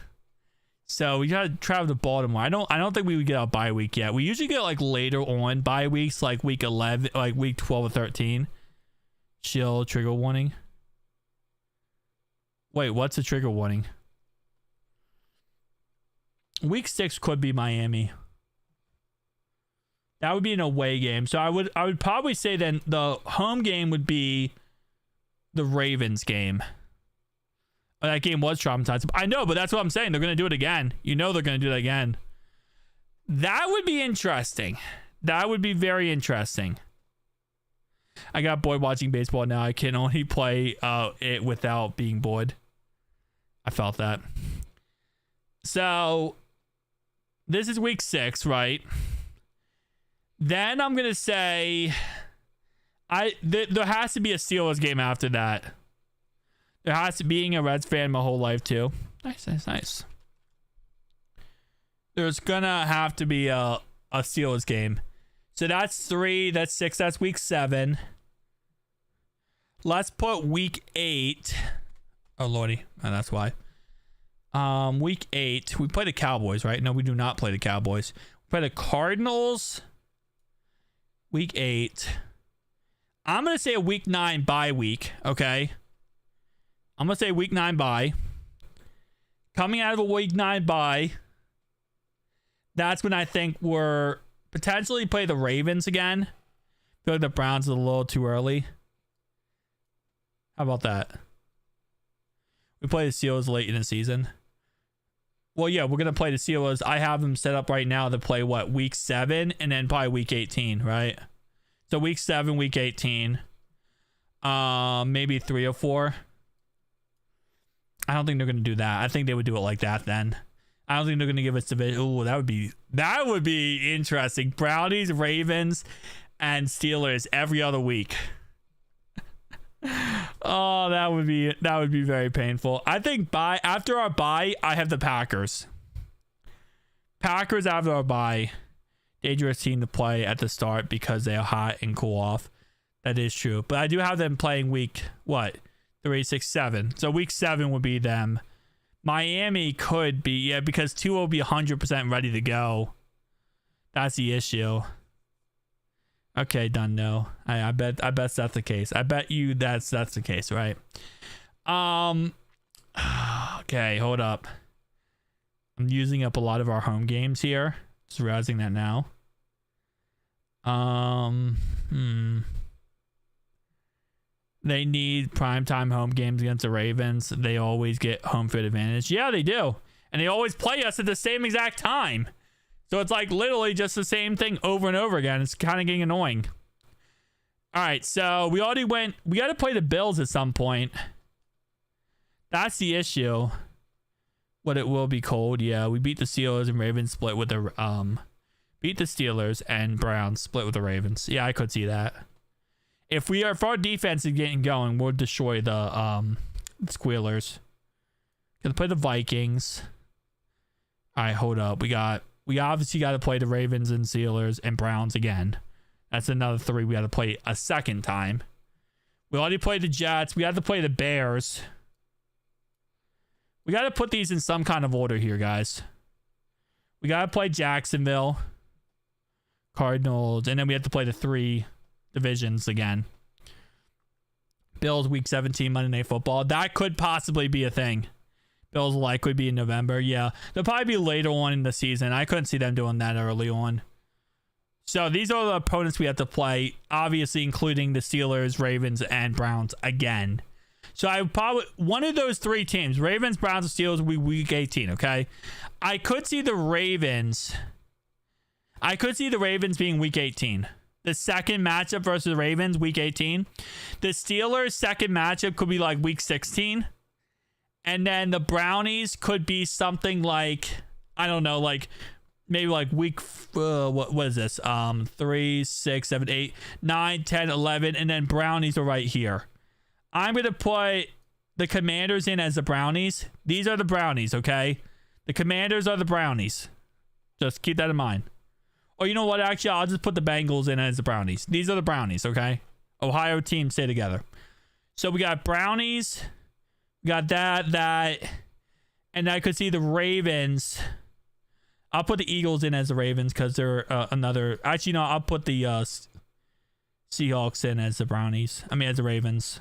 So we gotta travel to Baltimore. I don't think we would get a bye week yet. We usually get like later on bye weeks, like week 11, like week 12 or 13. Chill, trigger warning. Wait, what's a trigger warning? Week 6 could be Miami. That would be an away game. So I would probably say then the home game would be the Ravens game. That game was traumatizing. I know, but that's what I'm saying. They're going to do it again. You know they're going to do it again. That would be interesting. That would be very interesting. I got bored watching baseball now. I can only play it without being bored. I felt that. So, this is week 6, right? Then I'm going to say there has to be a Steelers game after that. There has to be, being a Reds fan my whole life too. Nice. There's gonna have to be a Steelers game. So that's 3, that's 6, that's week 7. Let's put week 8. Oh lordy, oh, that's why. Week 8, we play the Cowboys, right? No, we do not play the Cowboys. We play the Cardinals. Week 8. I'm gonna say a week 9 bye week, okay? I'm going to say week 9 bye. Coming out of a week 9 bye, that's when I think we're potentially play the Ravens again. I feel like the Browns are a little too early. How about that? We play the Steelers late in the season. Well, yeah, we're going to play the Steelers. I have them set up right now to play, what, week 7 and then probably week 18, right? So week 7, week 18. Maybe 3 or 4. I don't think they're going to do that. I think they would do it like that then. I don't think they're going to give us division. Ooh, that would be interesting. Brownies, Ravens, and Steelers every other week. Oh, that would be very painful. I think after our bye, I have the Packers. Packers after our bye. Dangerous team to play at the start because they are hot and cool off. That is true. But I do have them playing week, what? 3, 6, 7. So week 7 would be them. Miami could be, yeah, because 2 will be 100% ready to go. That's the issue. Okay, done. No, I bet that's the case. I bet you that's the case, right? Okay, hold up. I'm using up a lot of our home games here. Just realizing that now. They need primetime home games against the Ravens. They always get home field advantage. Yeah, they do. And they always play us at the same exact time. So it's like literally just the same thing over and over again. It's kind of getting annoying. All right, so we already went. We got to play the Bills at some point. That's the issue. But it will be cold. Yeah, we beat the Steelers and Ravens split with the beat the Steelers and Browns split with the Ravens. Yeah, I could see that. If our defense is getting going, we'll destroy the Squealers. Gonna play the Vikings. All right, hold up. We obviously got to play the Ravens and Steelers and Browns again. That's another 3 we got to play a second time. We already played the Jets. We have to play the Bears. We got to put these in some kind of order here, guys. We got to play Jacksonville, Cardinals, and then we have to play the 3 divisions again. Bills week 17 Monday Night Football. That could possibly be a thing. Bills will likely be in November. Yeah, they'll probably be later on in the season. I couldn't see them doing that early on. So these are the opponents we have to play, obviously including the Steelers, Ravens, and Browns again. So I probably one of those 3 teams, Ravens, Browns, and Steelers, will be week 18. Okay, I could see the Ravens. I could see the Ravens being week 18. The second matchup versus the Ravens, week 18. The Steelers' second matchup could be like week 16. And then the Brownies could be something like, I don't know, like maybe like week, what is this? 3, 6, 7, 8, 9, 10, 11. And then Brownies are right here. I'm going to put the Commanders in as the Brownies. These are the Brownies, okay? The Commanders are the Brownies. Just keep that in mind. Or you know what? Actually, I'll just put the Bengals in as the Brownies. These are the Brownies, okay? Ohio teams stay together. So we got Brownies. We got that. And I could see the Ravens. I'll put the Eagles in as the Ravens because they're another. Actually, no, I'll put the Seahawks in as the Brownies. I mean, as the Ravens.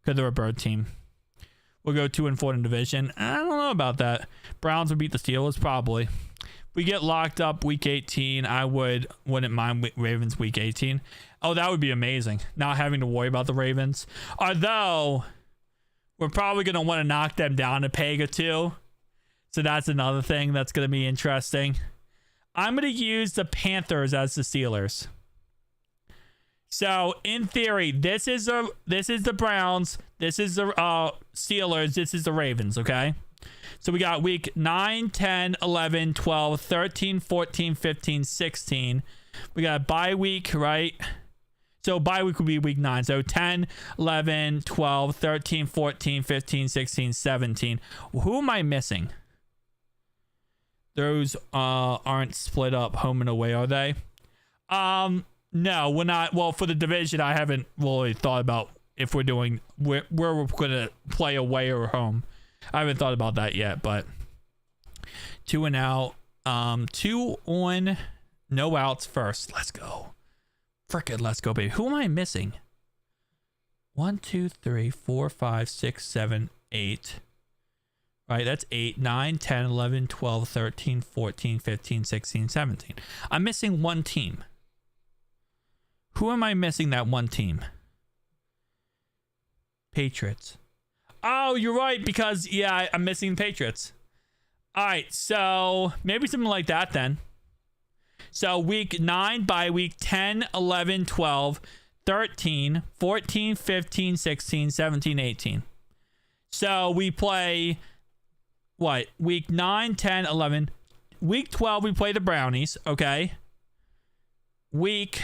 Because they're a bird team. We'll go 2-4 in division. I don't know about that. Browns would beat the Steelers, probably. We get locked up week 18. I wouldn't mind Ravens week 18. Oh, that would be amazing. Not having to worry about the Ravens. Although, we're probably going to want to knock them down a peg or two. So that's another thing that's going to be interesting. I'm going to use the Panthers as the Steelers. So, in theory, this is the Browns. This is the Steelers. This is the Ravens, okay? So, we got week 9, 10, 11, 12, 13, 14, 15, 16. We got a bye week, right? So, bye week would be week 9. So, 10, 11, 12, 13, 14, 15, 16, 17. Who am I missing? Those aren't split up home and away, are they? No, we're not. Well, for the division, I haven't really thought about if we're doing where we're going to play away or home. I haven't thought about that yet, but 2 and out. 2 on, no outs first. Let's go. Frickin' let's go, baby. Who am I missing? 1, 2, 3, 4, 5, 6, 7, 8. Right, that's 8, 9, 10, 11, 12, 13, 14, 15, 16, 17. I'm missing one team. Who am I missing that one team? Patriots. Oh, you're right, because, yeah, I'm missing Patriots. All right, so maybe something like that then. So week 9 by week 10, 11, 12, 13, 14, 15, 16, 17, 18. So we play, what, week 9, 10, 11. Week 12, we play the Brownies, okay? Week...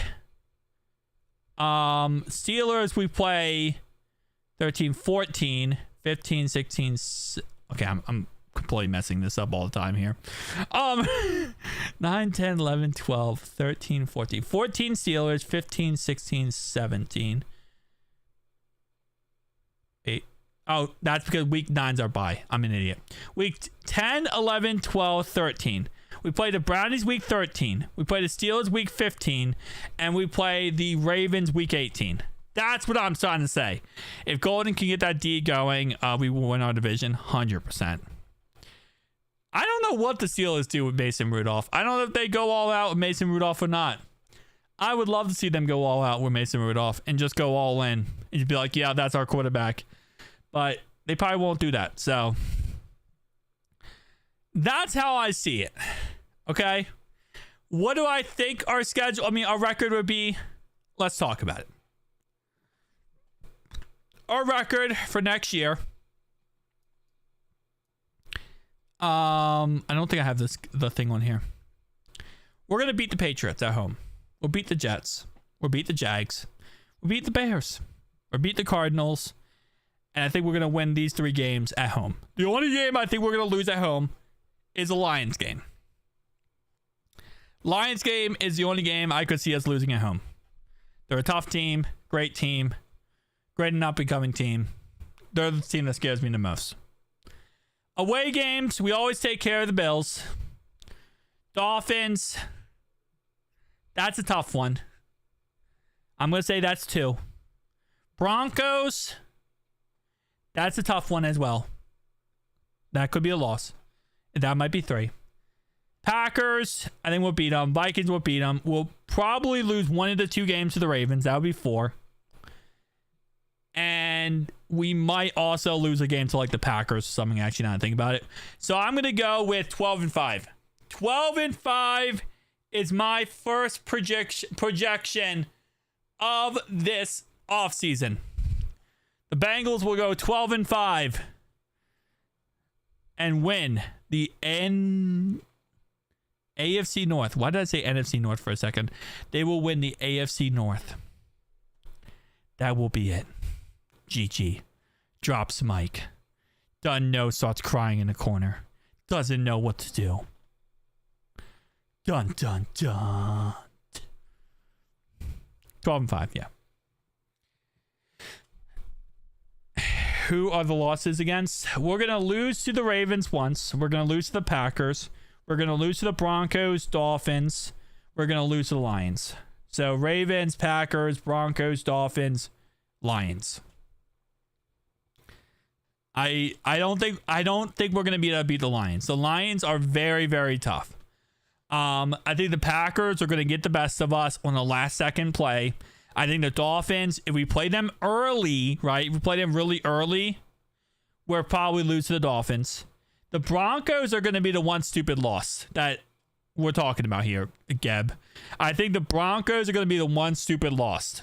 Steelers, we play 13, 14, 15, 16. Okay, I'm completely messing this up all the time here. 9, 10, 11, 12, 13, 14. 14 Steelers, 15, 16, 17. 8. Oh, that's because week 9's our bye. I'm an idiot. Week 10, 11, 12, 13. We play the Brownies week 13. We play the Steelers week 15. And we play the Ravens week 18. That's what I'm trying to say. If Golden can get that D going, we will win our division 100%. I don't know what the Steelers do with Mason Rudolph. I don't know if they go all out with Mason Rudolph or not. I would love to see them go all out with Mason Rudolph and just go all in. And be like, yeah, that's our quarterback. But they probably won't do that. So... that's how I see it. Okay. What do I think our schedule, our record would be? Let's talk about it. Our record for next year. I don't think I have the thing on here. We're going to beat the Patriots at home. We'll beat the Jets. We'll beat the Jags. We'll beat the Bears. We'll beat the Cardinals. And I think we're going to win these 3 games at home. The only game I think we're going to lose at home is a Lions game. Lions game is the only game I could see us losing at home. They're a tough team, great and up-and-coming team. They're the team that scares me the most. Away games, we always take care of the Bills. Dolphins, that's a tough one. I'm going to say that's 2. Broncos, that's a tough one as well. That could be a loss. That might be 3. Packers, I think we'll beat them. Vikings will beat them. We'll probably lose 1 of the 2 games to the Ravens. That would be 4. And we might also lose a game to like the Packers or something, actually, now that I think about it. So I'm going to go with 12-5. 12-5 is my first projection of this offseason. The Bengals will go 12-5 and win the AFC North. Why did I say NFC North for a second? They will win the AFC North. That will be it. GG. Drops mic. Doesn't know, starts crying in the corner. Doesn't know what to do. Dun dun dun. 12-5, yeah. Who are the losses against? We're going to lose to the Ravens once. We're going to lose to the Packers. We're going to lose to the Broncos, Dolphins. We're going to lose to the Lions. So Ravens, Packers, Broncos, Dolphins, Lions. I don't think we're going to be able to beat the Lions. The Lions are very, very tough. I think the Packers are going to get the best of us on the last second play. I think the Dolphins, if we play them early, right? If we play them really early, we'll probably lose to the Dolphins. The Broncos are going to be the one stupid loss that we're talking about here, Geb. I think the Broncos are going to be the one stupid loss.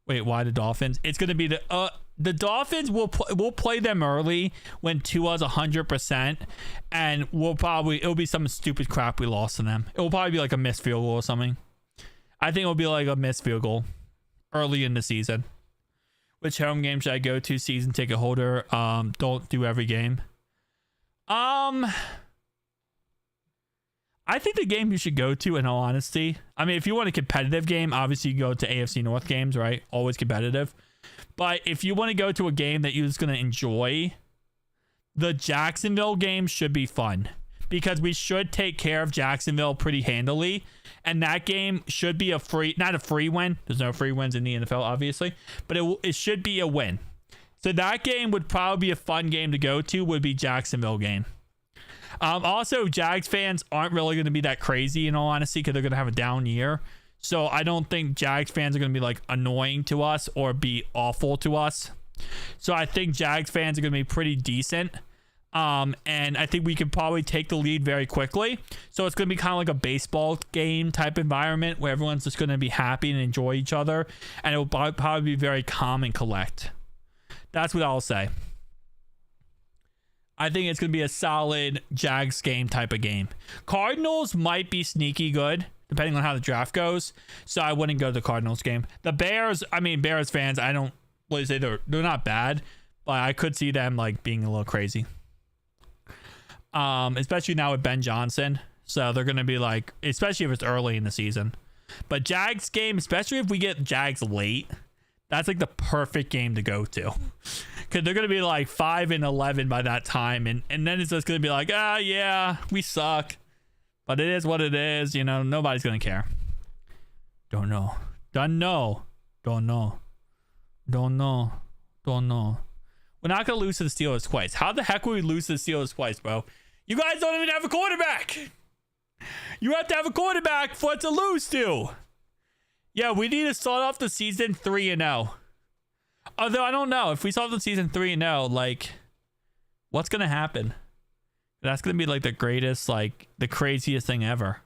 Wait, why the Dolphins? It's going to be the Dolphins. We'll play them early when Tua's 100%, and it'll be some stupid crap we lost to them. It will probably be like a missed field goal or something. I think it'll be like a missed field goal early in the season. Which home game should I go to? Season ticket holder. Don't do every game. I think the game you should go to, in all honesty, I mean, if you want a competitive game, obviously you go to AFC North games, right? Always competitive. But if you want to go to a game that you're just going to enjoy, the Jacksonville game should be fun because we should take care of Jacksonville pretty handily. And that game should be not a free win. There's no free wins in the NFL, obviously, but it should be a win. So that game would probably be a fun game to go to, would be Jacksonville game. Also, Jags fans aren't really going to be that crazy, in all honesty, because they're going to have a down year. So I don't think Jags fans are going to be like annoying to us or be awful to us. So I think Jags fans are going to be pretty decent. And I think we can probably take the lead very quickly. So it's going to be kind of like a baseball game type environment where everyone's just going to be happy and enjoy each other. And it will probably be very calm and collect. That's what I'll say. I think it's going to be a solid Jags game type of game. Cardinals might be sneaky good, depending on how the draft goes. So I wouldn't go to the Cardinals game. The Bears, Bears fans, I don't really say they're not bad, but I could see them like being a little crazy. Especially now with Ben Johnson. So they're going to be like, especially if it's early in the season. But Jags game, especially if we get Jags late, that's like the perfect game to go to. Because they're going to be like 5-11 by that time. And then it's just going to be like, yeah, we suck. But it is what it is. You know, nobody's going to care. Don't know. Don't know. Don't know. Don't know. Don't know. We're not going to lose to the Steelers twice. How the heck will we lose to the Steelers twice, bro? You guys don't even have a quarterback. You have to have a quarterback for it to lose to. Yeah, we need to start off the season 3-0. Although I don't know if we start the season 3-0, like, what's gonna happen? That's gonna be like the greatest, like the craziest thing ever.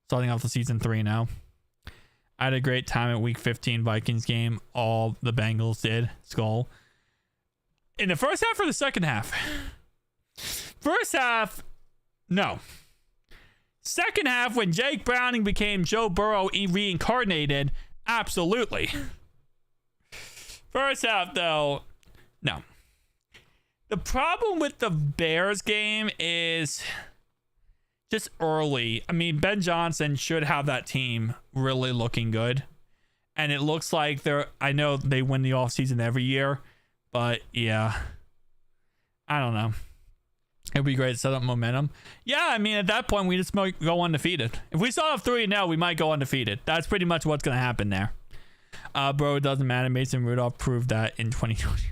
Starting off the season 3-0. I had a great time at Week 15 Vikings game. All the Bengals did. Skull. In the first half or the second half? First half, no. Second half, when Jake Browning became Joe Burrow reincarnated, absolutely. First half, though, no. The problem with the Bears game is just early. I mean, Ben Johnson should have that team really looking good. And it looks like I know they win the offseason every year, but yeah, I don't know. It'd be great to set up momentum. Yeah, I mean, at that point, we just might go undefeated. If we start off 3-0, we might go undefeated. That's pretty much what's going to happen there. Bro, it doesn't matter. Mason Rudolph proved that in 2020.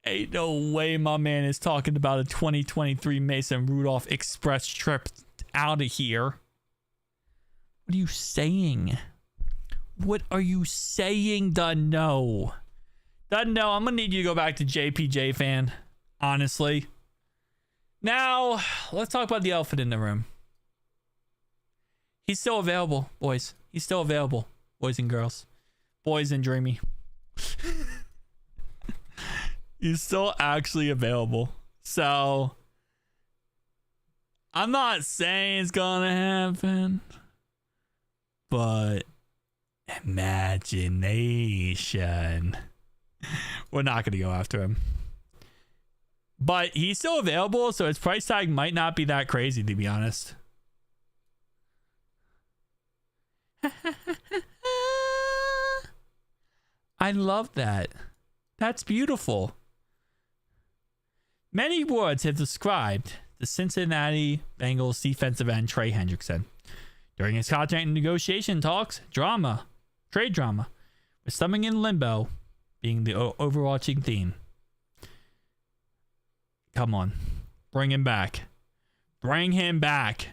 Ain't no way my man is talking about a 2023 Mason Rudolph express trip out of here. What are you saying? What are you saying, Dunno? Dunno, I'm going to need you to go back to JPJ fan, honestly. Now, let's talk about the elephant in the room. He's still available, boys. He's still available, boys and girls. Boys and Dreamy. He's still actually available. So, I'm not saying it's gonna happen, but Imagination. We're not going to go after him. But he's still available, so his price tag might not be that crazy, to be honest. I love that. That's beautiful. Many words have described the Cincinnati Bengals defensive end Trey Hendrickson. During his contract negotiation talks, trade drama, with something in limbo being the overarching theme. Come on. Bring him back. Bring him back.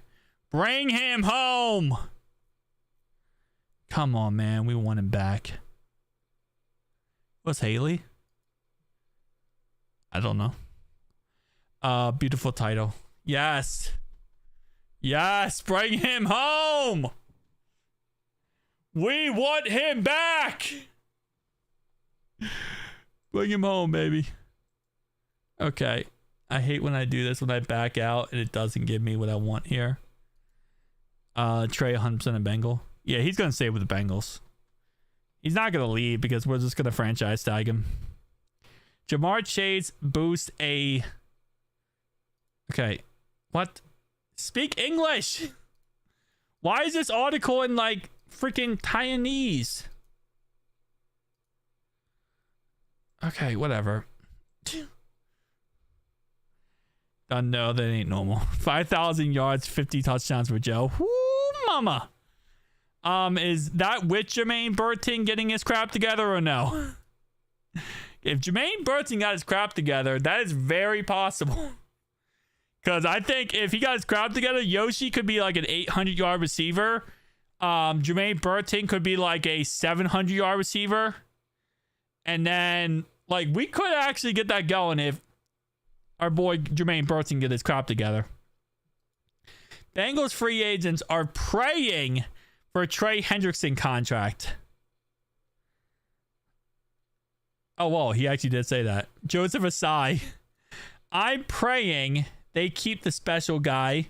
Bring him home. Come on, man. We want him back. What's Haley? I don't know. Beautiful title. Yes. Yes. Bring him home. We want him back. Bring him home, baby. Okay. I hate when I do this, when I back out and it doesn't give me what I want here. Trey 100% a Bengal. Yeah, he's going to stay with the Bengals. He's not going to leave because we're just going to franchise tag him. Jamar Chase boost a... Okay. What? Speak English! Why is this article in like freaking Taiwanese? Okay, whatever. No, that ain't normal. 5,000 yards, 50 touchdowns for Joe. Woo, mama. Is that with Jermaine Burton getting his crap together or no? If Jermaine Burton got his crap together, that is very possible. Because I think if he got his crap together, Yoshi could be like an 800-yard receiver. Jermaine Burton could be like a 700-yard receiver. And then, like, we could actually get that going if our boy Jermaine Burton get his crap together. Bengals free agents are praying for a Trey Hendrickson contract. Oh, well, he actually did say that. Joseph Asai. I'm praying they keep the special guy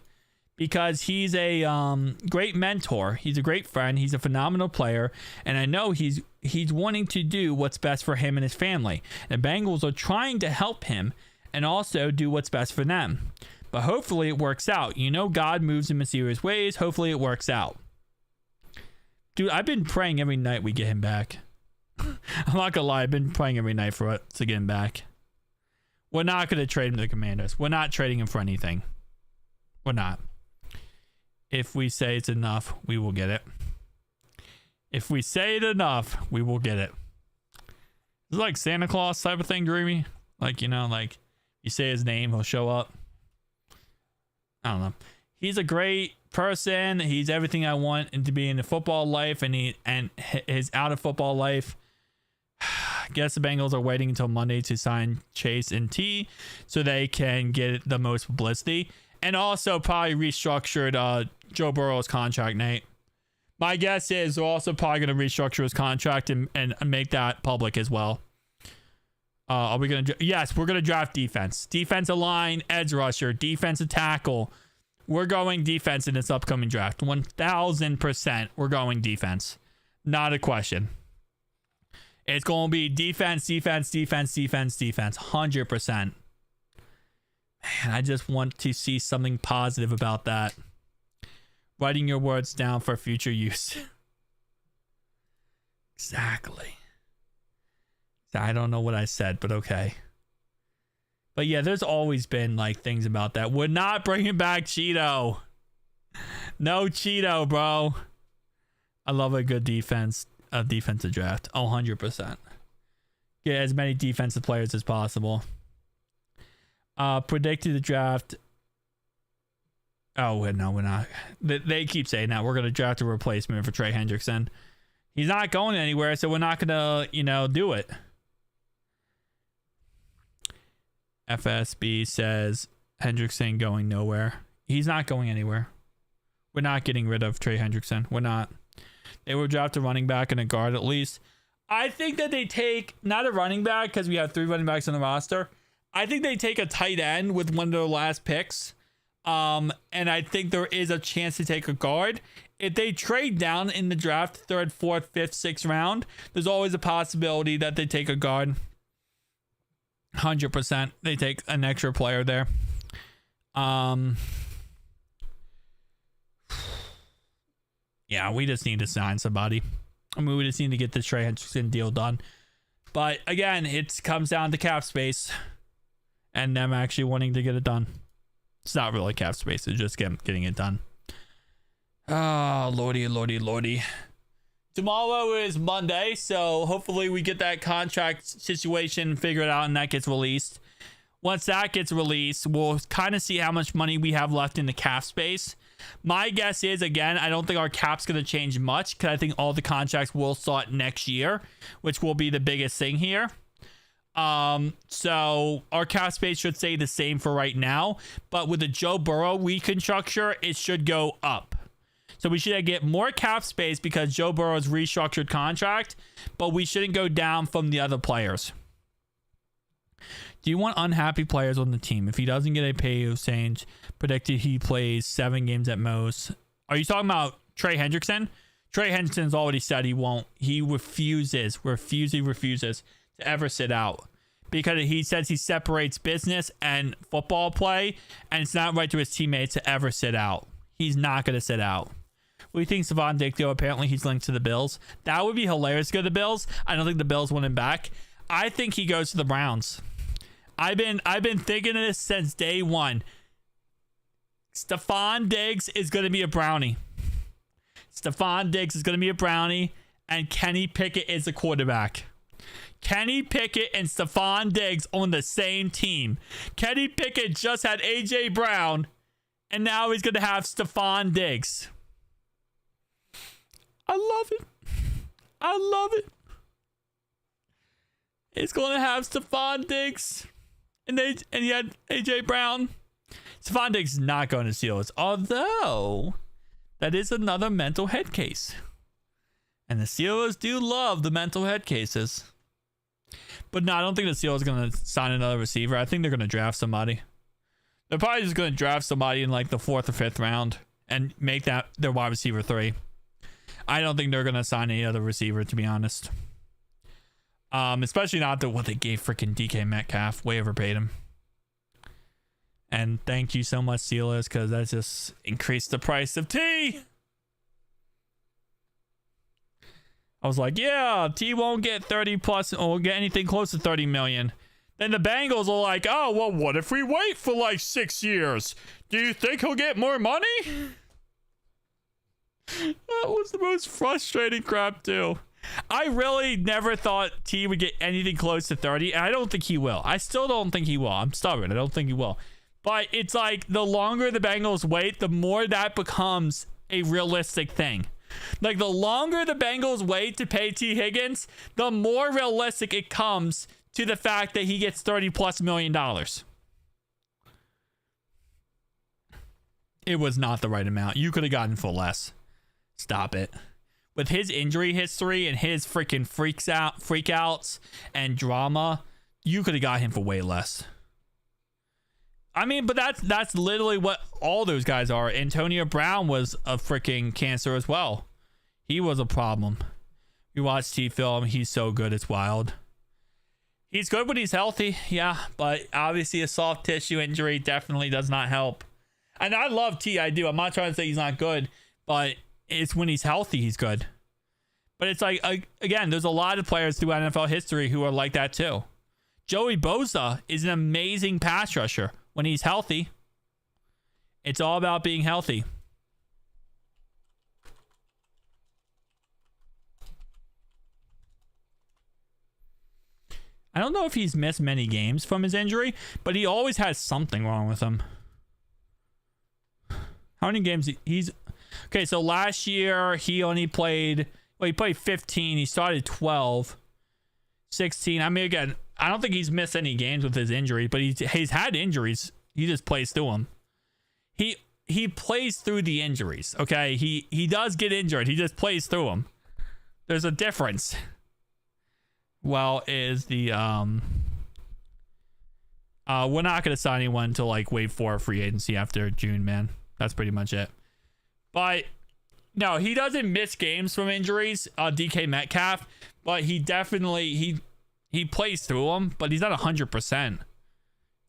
because he's a great mentor. He's a great friend. He's a phenomenal player. And I know he's wanting to do what's best for him and his family. The Bengals are trying to help him and also do what's best for them. But hopefully it works out. You know, God moves in mysterious ways. Hopefully it works out. Dude, I've been praying every night we get him back. I'm not gonna lie. I've been praying every night for it to get him back. We're not going to trade him to the Commanders. We're not trading him for anything. We're not. If we say it's enough, we will get it. If we say it enough, we will get it. It's like Santa Claus type of thing, Dreamy. Like, you know, like you say his name, he'll show up. I don't know. He's a great person. He's everything I want to be in the football life and his out of football life. I guess the Bengals are waiting until Monday to sign Chase and T so they can get the most publicity and also probably restructured Joe Burrow's contract, Nate. My guess is they're also probably going to restructure his contract and make that public as well. Are we going to? Yes, we're going to draft defense. Defensive line, edge rusher, defensive tackle. We're going defense in this upcoming draft. 1,000% we're going defense. Not a question. It's going to be defense, defense, defense, defense, defense. 100%. Man, I just want to see something positive about that. Writing your words down for future use. Exactly. I don't know what I said, but okay. But yeah, there's always been like things about that. We're not bringing back Cheeto. No Cheeto, bro. I love a good defensive draft. 100%. Get as many defensive players as possible. Predicted the draft. Oh, no, we're not. They keep saying that. We're going to draft a replacement for Trey Hendrickson. He's not going anywhere, so we're not going to, do it. FSB says Hendrickson going nowhere. He's not going anywhere. We're not getting rid of Trey Hendrickson. We're not. They will draft a running back and a guard at least. I think that they take, not a running back because we have 3 running backs on the roster. I think they take a tight end with one of their last picks. And I think there is a chance to take a guard. If they trade down in the draft, third, fourth, fifth, sixth round, there's always a possibility that they take a guard. 100% they take an extra player there. Yeah, we just need to sign somebody. I mean, we just need to get this Trey Hendrickson deal done. But again, it comes down to cap space and them actually wanting to get it done. It's not really cap space, it's just getting it done. Oh, lordy, lordy, lordy. Tomorrow is Monday, so hopefully we get that contract situation figured out and that gets released. Once that gets released, we'll kind of see how much money we have left in the cap space. My guess is, again, I don't think our cap's going to change much because I think all the contracts will start next year, which will be the biggest thing here. So our cap space should stay the same for right now, but with the Joe Burrow reconstructure, it should go up. So we should get more cap space because Joe Burrow's restructured contract, but we shouldn't go down from the other players. Do you want unhappy players on the team? If he doesn't get a pay change, predicted he plays 7 games at most. Are you talking about Trey Hendrickson? Trey Hendrickson's already said he won't. He refuses to ever sit out because he says he separates business and football play, and it's not right to his teammates to ever sit out. He's not going to sit out. What do you think, Stephon Diggs? Apparently he's linked to the Bills. That would be hilarious to go to the Bills. I don't think the Bills want him back. I think he goes to the Browns. I've been thinking of this since day one. Stephon Diggs is going to be a Brownie. Stephon Diggs is going to be a Brownie, and Kenny Pickett is the quarterback. Kenny Pickett and Stephon Diggs on the same team. Kenny Pickett just had A.J. Brown, and now he's going to have Stephon Diggs. I love it. I love it. He's going to have Stephon Diggs, and he had A.J. Brown. Stephon Diggs is not going to Steelers, although that is another mental head case. And the Steelers do love the mental head cases. But no, I don't think the Steelers are going to sign another receiver. I think they're going to draft somebody. They're probably just going to draft somebody in like the 4th or 5th round and make that their wide receiver 3. I don't think they're going to sign any other receiver, to be honest. Especially not what they gave freaking DK Metcalf. Way overpaid him. And thank you so much, Steelers, because that just increased the price of T. I was like, yeah, T won't get 30 plus or get anything close to 30 million. Then the Bengals are like, oh, well, what if we wait for like 6 years? Do you think he'll get more money? That was the most frustrating crap, too. I really never thought T would get anything close to 30, and I don't think he will. I still don't think he will. I'm stubborn. I don't think he will. But it's like the longer the Bengals wait, the more that becomes a realistic thing. Like the longer the Bengals wait to pay T Higgins, the more realistic it comes to the fact that he gets $30+ million. It was not the right amount. You could have gotten for less. Stop it. With his injury history and his freaking freakouts and drama, you could have got him for way less. I mean, but that's literally what all those guys are. Antonio Brown was a freaking cancer as well. He was a problem. You watch T film, he's so good, it's wild. He's good when he's healthy, yeah, but obviously a soft tissue injury definitely does not help. And I love T, I do. I'm not trying to say he's not good, but it's when he's healthy, he's good. But it's like, again, there's a lot of players through NFL history who are like that too. Joey Bosa is an amazing pass rusher when he's healthy. It's all about being healthy. I don't know if he's missed many games from his injury, but he always has something wrong with him. How many games he's... Okay, so last year he only played... Well, he played 15. He started 12. 16. I mean, again, I don't think he's missed any games with his injury, but he's had injuries. He just plays through them. He plays through the injuries, okay? He does get injured. He just plays through them. There's a difference. Well, is the We're not going to sign anyone to like wait for free agency after June, man. That's pretty much it. But no, he doesn't miss games from injuries, DK Metcalf, but he definitely he plays through them, but he's not 100%.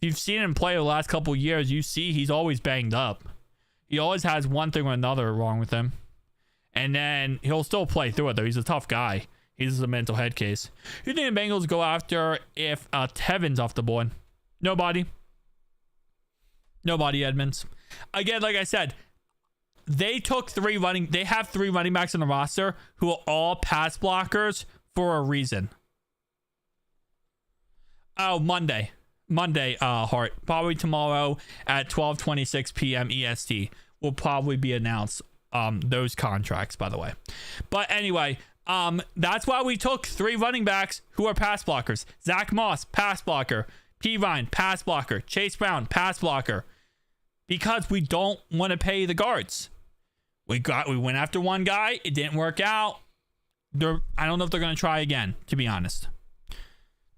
You've seen him play the last couple years, you see he's always banged up. He always has one thing or another wrong with him. And then he'll still play through it though. He's a tough guy. He's a mental head case. Who do you think the Bengals go after if Tevin's off the board? Nobody, Edmonds. Again, like I said, they have 3 running backs on the roster who are all pass blockers for a reason. Oh, Monday, Hart. Probably tomorrow at 12:26 p.m. EST will probably be announced. Those contracts, by the way. But anyway, that's why we took 3 running backs who are pass blockers. Zach Moss, pass blocker. P. Ryan, pass blocker. Chase Brown, pass blocker. Because we don't want to pay the guards. We went after one guy. It didn't work out. I don't know if they're going to try again, to be honest.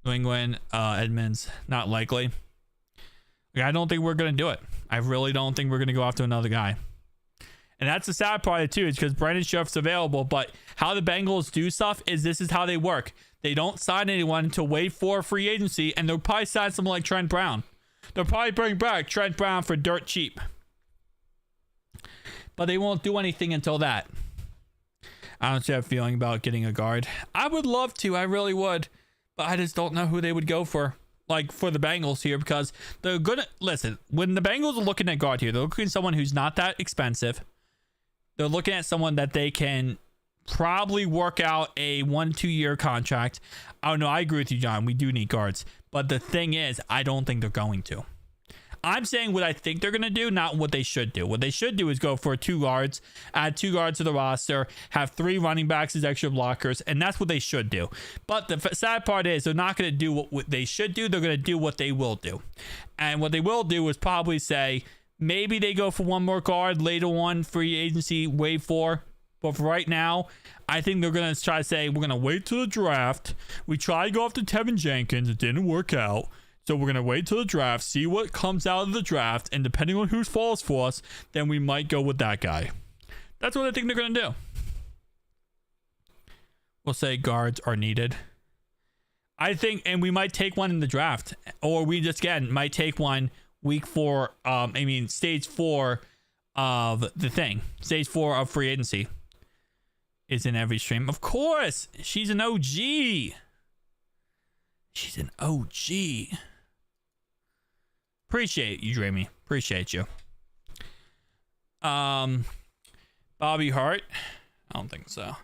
New England, Edmonds, not likely. I don't think we're going to do it. I really don't think we're going to go after another guy. And that's the sad part of it too, is because Brandon Scherff's available, but how the Bengals do stuff is this is how they work. They don't sign anyone to wait for free agency, and they'll probably sign someone like Trent Brown. They'll probably bring back Trent Brown for dirt cheap. But they won't do anything until that. I don't have a feeling about getting a guard. I would love to, I really would. But I just don't know who they would go for. Like for the Bengals here, because they're gonna listen, when the Bengals are looking at guard here, they're looking at someone who's not that expensive. They're looking at someone that they can probably work out a 1-2 year contract. Oh no, I agree with you, John. We do need guards. But the thing is, I don't think they're going to. I'm saying what I think they're going to do, not what they should do. What they should do is go for 2 guards, add 2 guards to the roster, have 3 running backs as extra blockers, and that's what they should do. But the sad part is they're not going to do what they should do. They're going to do what they will do. And what they will do is probably say, maybe they go for 1 more guard later on, free agency, wave 4. But for right now, I think they're going to try to say, we're going to wait till the draft. We tried to go after Tevin Jenkins. It didn't work out. So we're going to wait till the draft, see what comes out of the draft, and depending on who falls for us, then we might go with that guy. That's what I think they're going to do. We'll say guards are needed. I think, and we might take one in the draft, or we just, again, might take one week 4, stage 4 of the thing. Stage 4 of free agency is in every stream. Of course, she's an OG. She's an OG. Appreciate you, Dreamy. Appreciate you. Bobby Hart? I don't think so.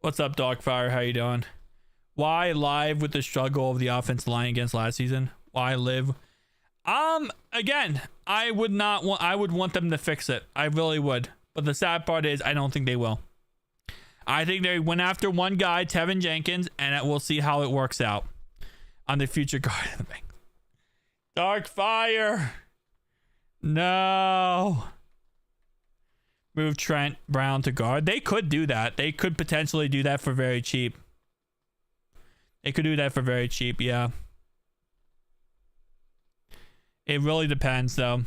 What's up, Dogfire? How you doing? Why live with the struggle of the offensive line against last season? Why live? Again, I would want them to fix it. I really would. But the sad part is I don't think they will. I think they went after one guy, Tevin Jenkins, and we'll see how it works out on the future guard of the Bengals. Dark Fire. No. Move Trent Brown to guard. They could do that. They could potentially do that for very cheap. Yeah. It really depends, though.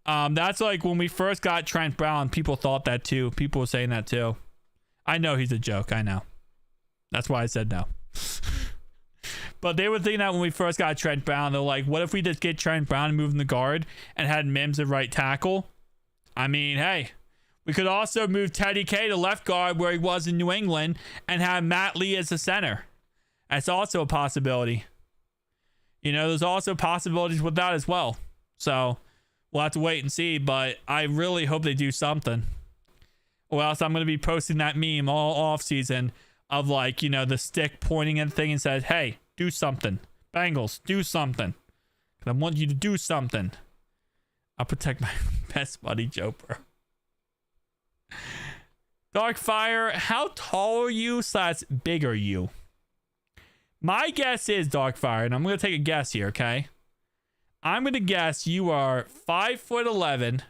That's like when we first got Trent Brown, people thought that too. People were saying that too. I know he's a joke. I know. That's why I said no. But they were thinking that when we first got Trent Brown, they're like, what if we just get Trent Brown and move him to guard and had Mims at right tackle? I mean, hey, we could also move Teddy K to left guard where he was in New England and have Matt Lee as the center. That's also a possibility. You know, there's also possibilities with that as well. So we'll have to wait and see, but I really hope they do something. Or else I'm going to be posting that meme all off season of like, you know, the stick pointing at the thing and says, hey, do something. Bengals, do something. I want you to do something. I'll protect my best buddy, Joe Burrow. Darkfire, how tall are you / big are you? My guess is, Darkfire, and I'm going to take a guess here, okay? I'm going to guess you are 5'11",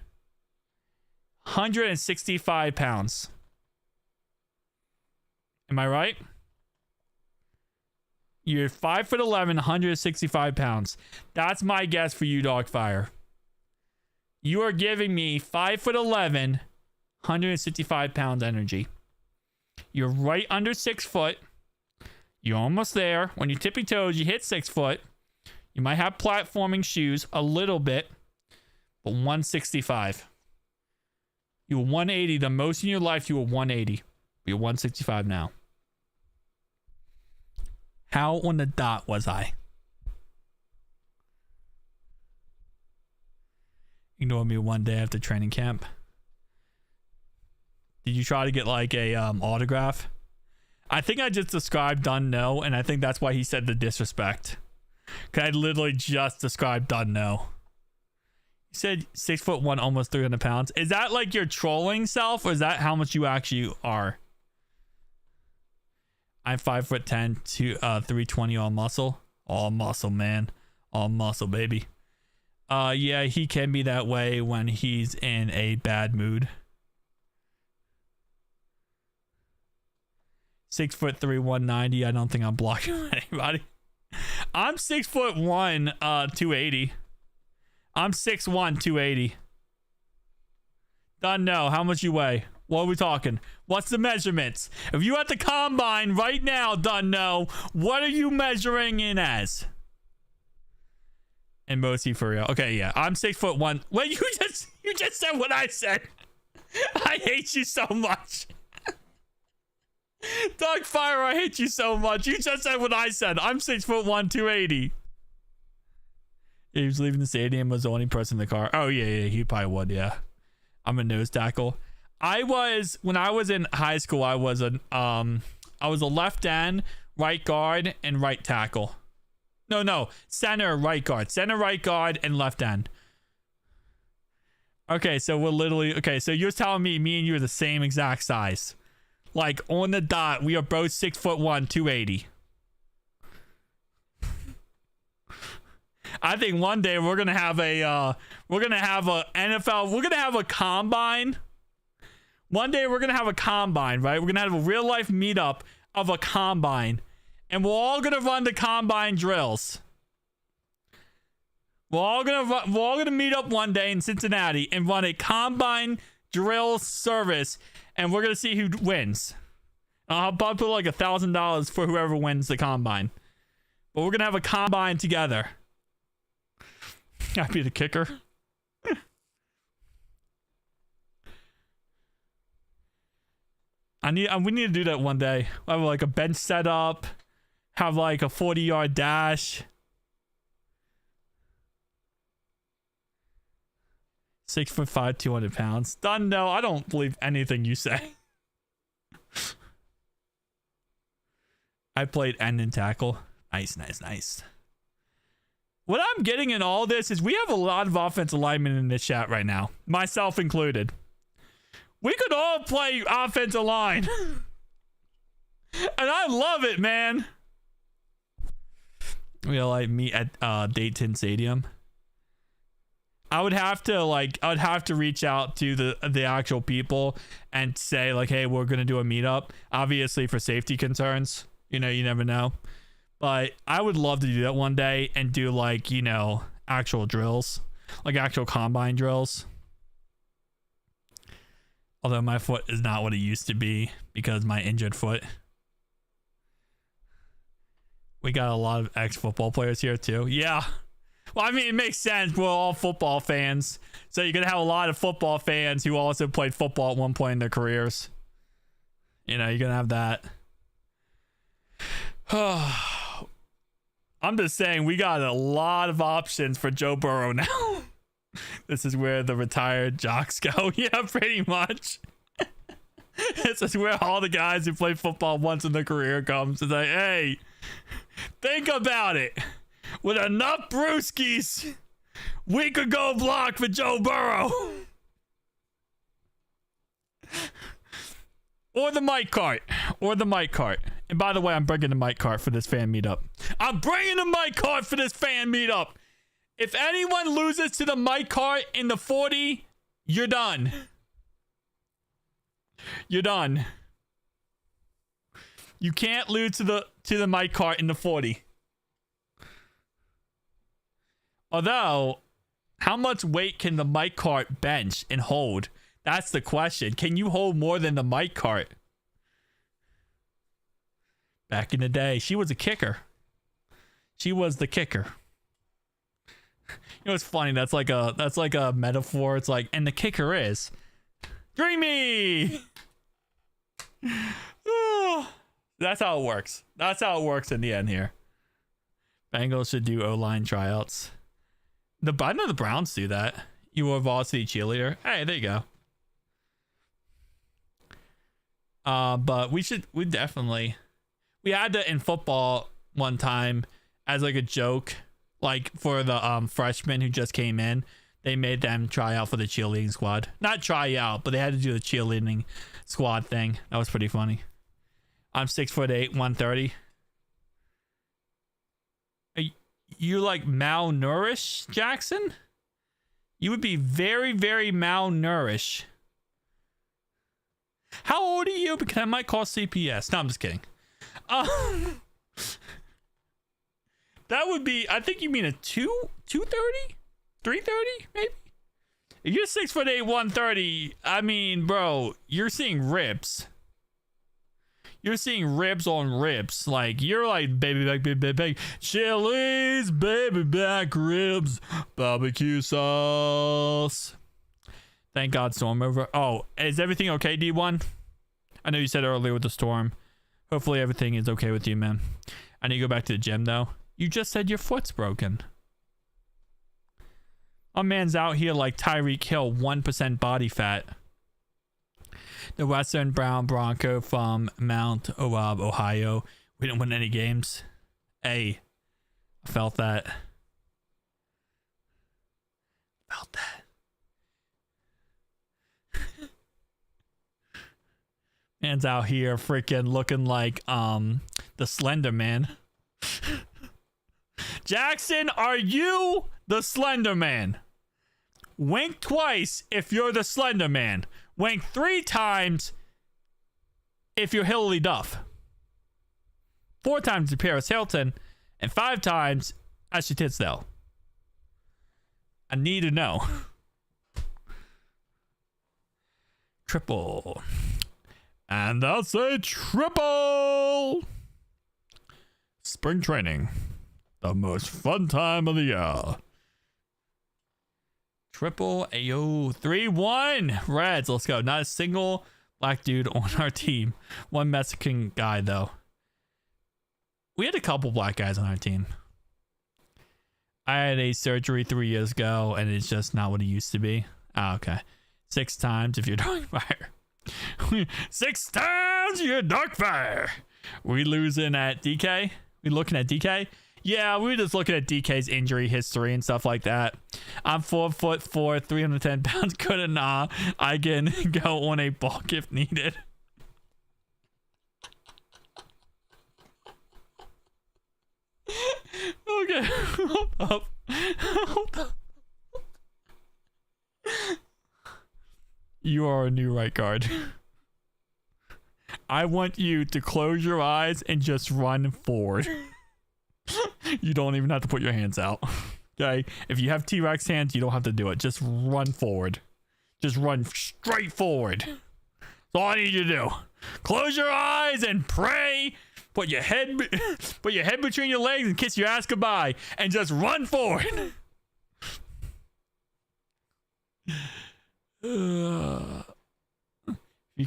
165 pounds. Am I right? You're 5'11", 165 pounds. That's my guess for you, Dogfire. You are giving me 5'11", 165 pounds energy. You're right under 6 foot. You're almost there. When you tippy toes, you hit 6 foot. You might have platforming shoes a little bit, but 165. You were 180. The most in your life, you were 180. You're 165 now. How on the dot was I? Ignore me one day after training camp. Did you try to get like a autograph? I think I just described done no, and I think that's why he said the disrespect. Cause I literally just described done no. You said 6'1", almost 300 pounds. Is that like your trolling self, or is that how much you actually are? I'm 5'10", 320 all muscle. All muscle, man. All muscle, baby. Yeah, he can be that way when he's in a bad mood. 6'3", 190. I don't think I'm blocking anybody. I'm 6'1", 280. I'm 6'1", 280. Done no. How much you weigh? What are we talking? What's the measurements? If you at the combine right now, done no, what are you measuring in as? And Mosi for real. Okay, yeah. I'm 6'1". Wait, you just said what I said. I hate you so much. Dogfire, I hate you so much. You just said what I said. I'm 6'1", 280. He was leaving the stadium, was the only person in the car. Oh yeah, he probably would, yeah. I'm a nose tackle. When I was in high school, I was a left end, right guard, and right tackle. No, center, right guard, and left end. Okay, so we're literally, so you're telling me and you are the same exact size. Like on the dot, we are both 6'1", 280. I think one day we're gonna have a NFL. We're gonna have a combine. One day we're gonna have a combine, right? We're gonna have a real life meetup of a combine, and we're all gonna run the combine drills. We're all gonna meet up one day in Cincinnati and run a combine drill service, and we're gonna see who wins. I'll probably put like $1,000 for whoever wins the combine. But we're gonna have a combine together. I'd be the kicker. We need to do that one day. Have like a bench set up, have like a 40-yard dash. 6'5", 200 pounds. Done. No, I don't believe anything you say. I played end and tackle. Nice. What I'm getting in all this is we have a lot of offensive linemen in this chat right now, myself included. We could all play offensive line. And I love it, man. We'll like meet at Dayton Stadium. I would have to reach out to the actual people and say like, hey, we're gonna do a meetup. Obviously for safety concerns. You know, you never know. But I would love to do that one day and do like, you know, actual drills. Like actual combine drills. Although my foot is not what it used to be because my injured foot. We got a lot of ex-football players here too. Yeah. Well, I mean, it makes sense. We're all football fans. So you're going to have a lot of football fans who also played football at one point in their careers. You know, you're going to have that. I'm just saying, we got a lot of options for Joe Burrow now. This is where the retired jocks go. Yeah, pretty much. This is where all the guys who play football once in their career comes. It's like, hey, think about it. With enough brewskis, we could go block for Joe Burrow. Or the mic cart. And by the way, I'm bringing the mic cart for this fan meetup. If anyone loses to the mic cart in the 40, you're done. You can't lose to the Mike cart in the 40. Although, how much weight can the Mike cart bench and hold? That's the question. Can you hold more than the Mike cart? Back in the day, she was a kicker. She was the kicker. You know, it's funny. That's like a metaphor. It's like, and the kicker is Dreamy. That's how it works. That's how it works in the end here. Bengals should do O-line tryouts. I know the Browns do that. You were a varsity cheerleader. Hey, there you go. But we definitely, we had to in football one time as like a joke, like for the freshmen who just came in, they made them try out for the cheerleading squad. Not try out, but they had to do the cheerleading squad thing. That was pretty funny. I'm 6'8", 130. You like malnourished, Jackson? You would be very, very malnourished. How old are you? Because I might call CPS. No, I'm just kidding. That would be, I think you mean a 230? 330, maybe? If you're 6'8", 130, I mean, bro, you're seeing ribs. You're seeing ribs on ribs. Like, you're like, baby back, baby back, Chili's, baby back ribs, barbecue sauce. Thank God storm over. Oh, is everything okay, D1? I know you said earlier with the storm. Hopefully everything is okay with you, man. I need to go back to the gym, though. You just said your foot's broken. A man's out here like Tyreek Hill, 1% body fat. The Western Brown Bronco from Mount Orab, Ohio. We didn't win any games. Hey, I felt that. Felt that. Man's out here freaking looking like the Slender Man. Jackson, are you the Slender Man? Wink twice if you're the Slender Man. Wink 3 times if you're Hilary Duff. 4 times to Paris Hilton. And 5 times Ashley Tisdale. I need to know. Triple. And that's a triple. Spring training. The most fun time of the year. Triple AO 3-1 Reds. Let's go. Not a single black dude on our team. One Mexican guy though. We had a couple black guys on our team. I had a surgery 3 years ago and it's just not what it used to be. Oh, okay. 6 times if you're dark fire. 6 times you're dark fire. We losing at DK? We looking at DK? Yeah, we were just looking at DK's injury history and stuff like that. I'm 4'4", 310 pounds. Good enough. I can go on a bulk if needed. Okay. Hold up. Hold up. You are a new right guard. I want you to close your eyes and just run forward. You don't even have to put your hands out. Okay? If you have T-Rex hands, you don't have to do it. Just run forward. Just run straight forward. That's all I need you to do. Close your eyes and pray. Put your head between your legs and kiss your ass goodbye. And just run forward. You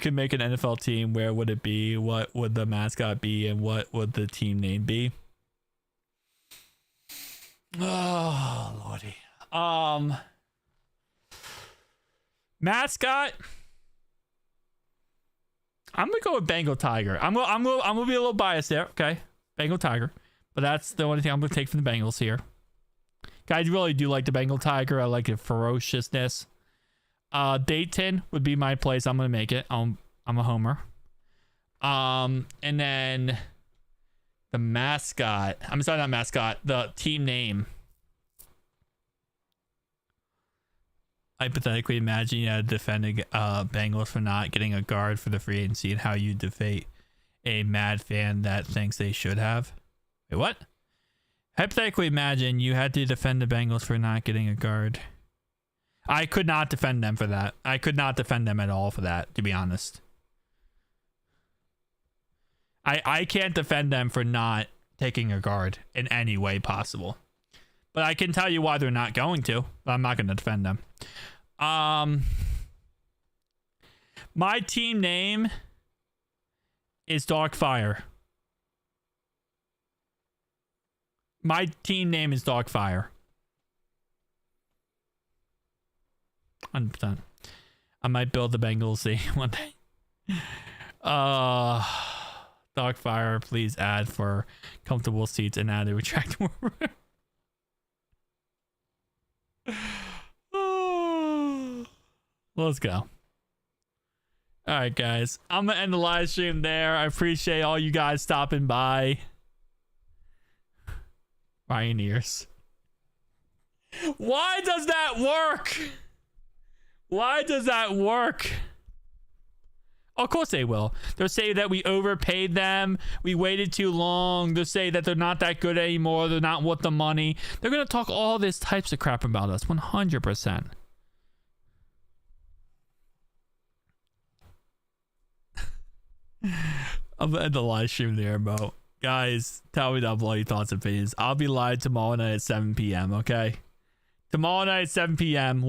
could make an NFL team. Where would it be? What would the mascot be? And what would the team name be? Oh, lordy. Mascot. I'm gonna go with Bengal Tiger. I'm gonna be a little biased there. Okay, Bengal Tiger, but that's the only thing I'm gonna take from the Bengals here. Guys, really do like the Bengal Tiger. I like the ferociousness. Dayton would be my place. I'm gonna make it. I'm a homer. And then the mascot. I'm sorry, not mascot. The team name. Hypothetically, imagine you had defending Bengals for not getting a guard for the free agency and how you defeat a mad fan that thinks they should have. Wait, what? Hypothetically, imagine you had to defend the Bengals for not getting a guard. I could not defend them for that. I could not defend them at all for that, to be honest. I can't defend them for not taking a guard in any way possible. But I can tell you why they're not going to. But I'm not going to defend them. My team name is Darkfire. My team name is Darkfire. 100%. I might build the Bengals one day. Darkfire, please add for comfortable seats and add a retractable room. Let's go. All right, guys. I'm going to end the live stream there. I appreciate all you guys stopping by. Pioneers. Why does that work? Why does that work? Of course they will. They'll say that we overpaid them. We waited too long. They'll say that they're not that good anymore. They're not worth the money. They're going to talk all this types of crap about us. 100%. I'm going to end the live stream there, bro. Guys, tell me down below your thoughts and opinions. I'll be live tomorrow night at 7 p.m., okay? Tomorrow night at 7 p.m.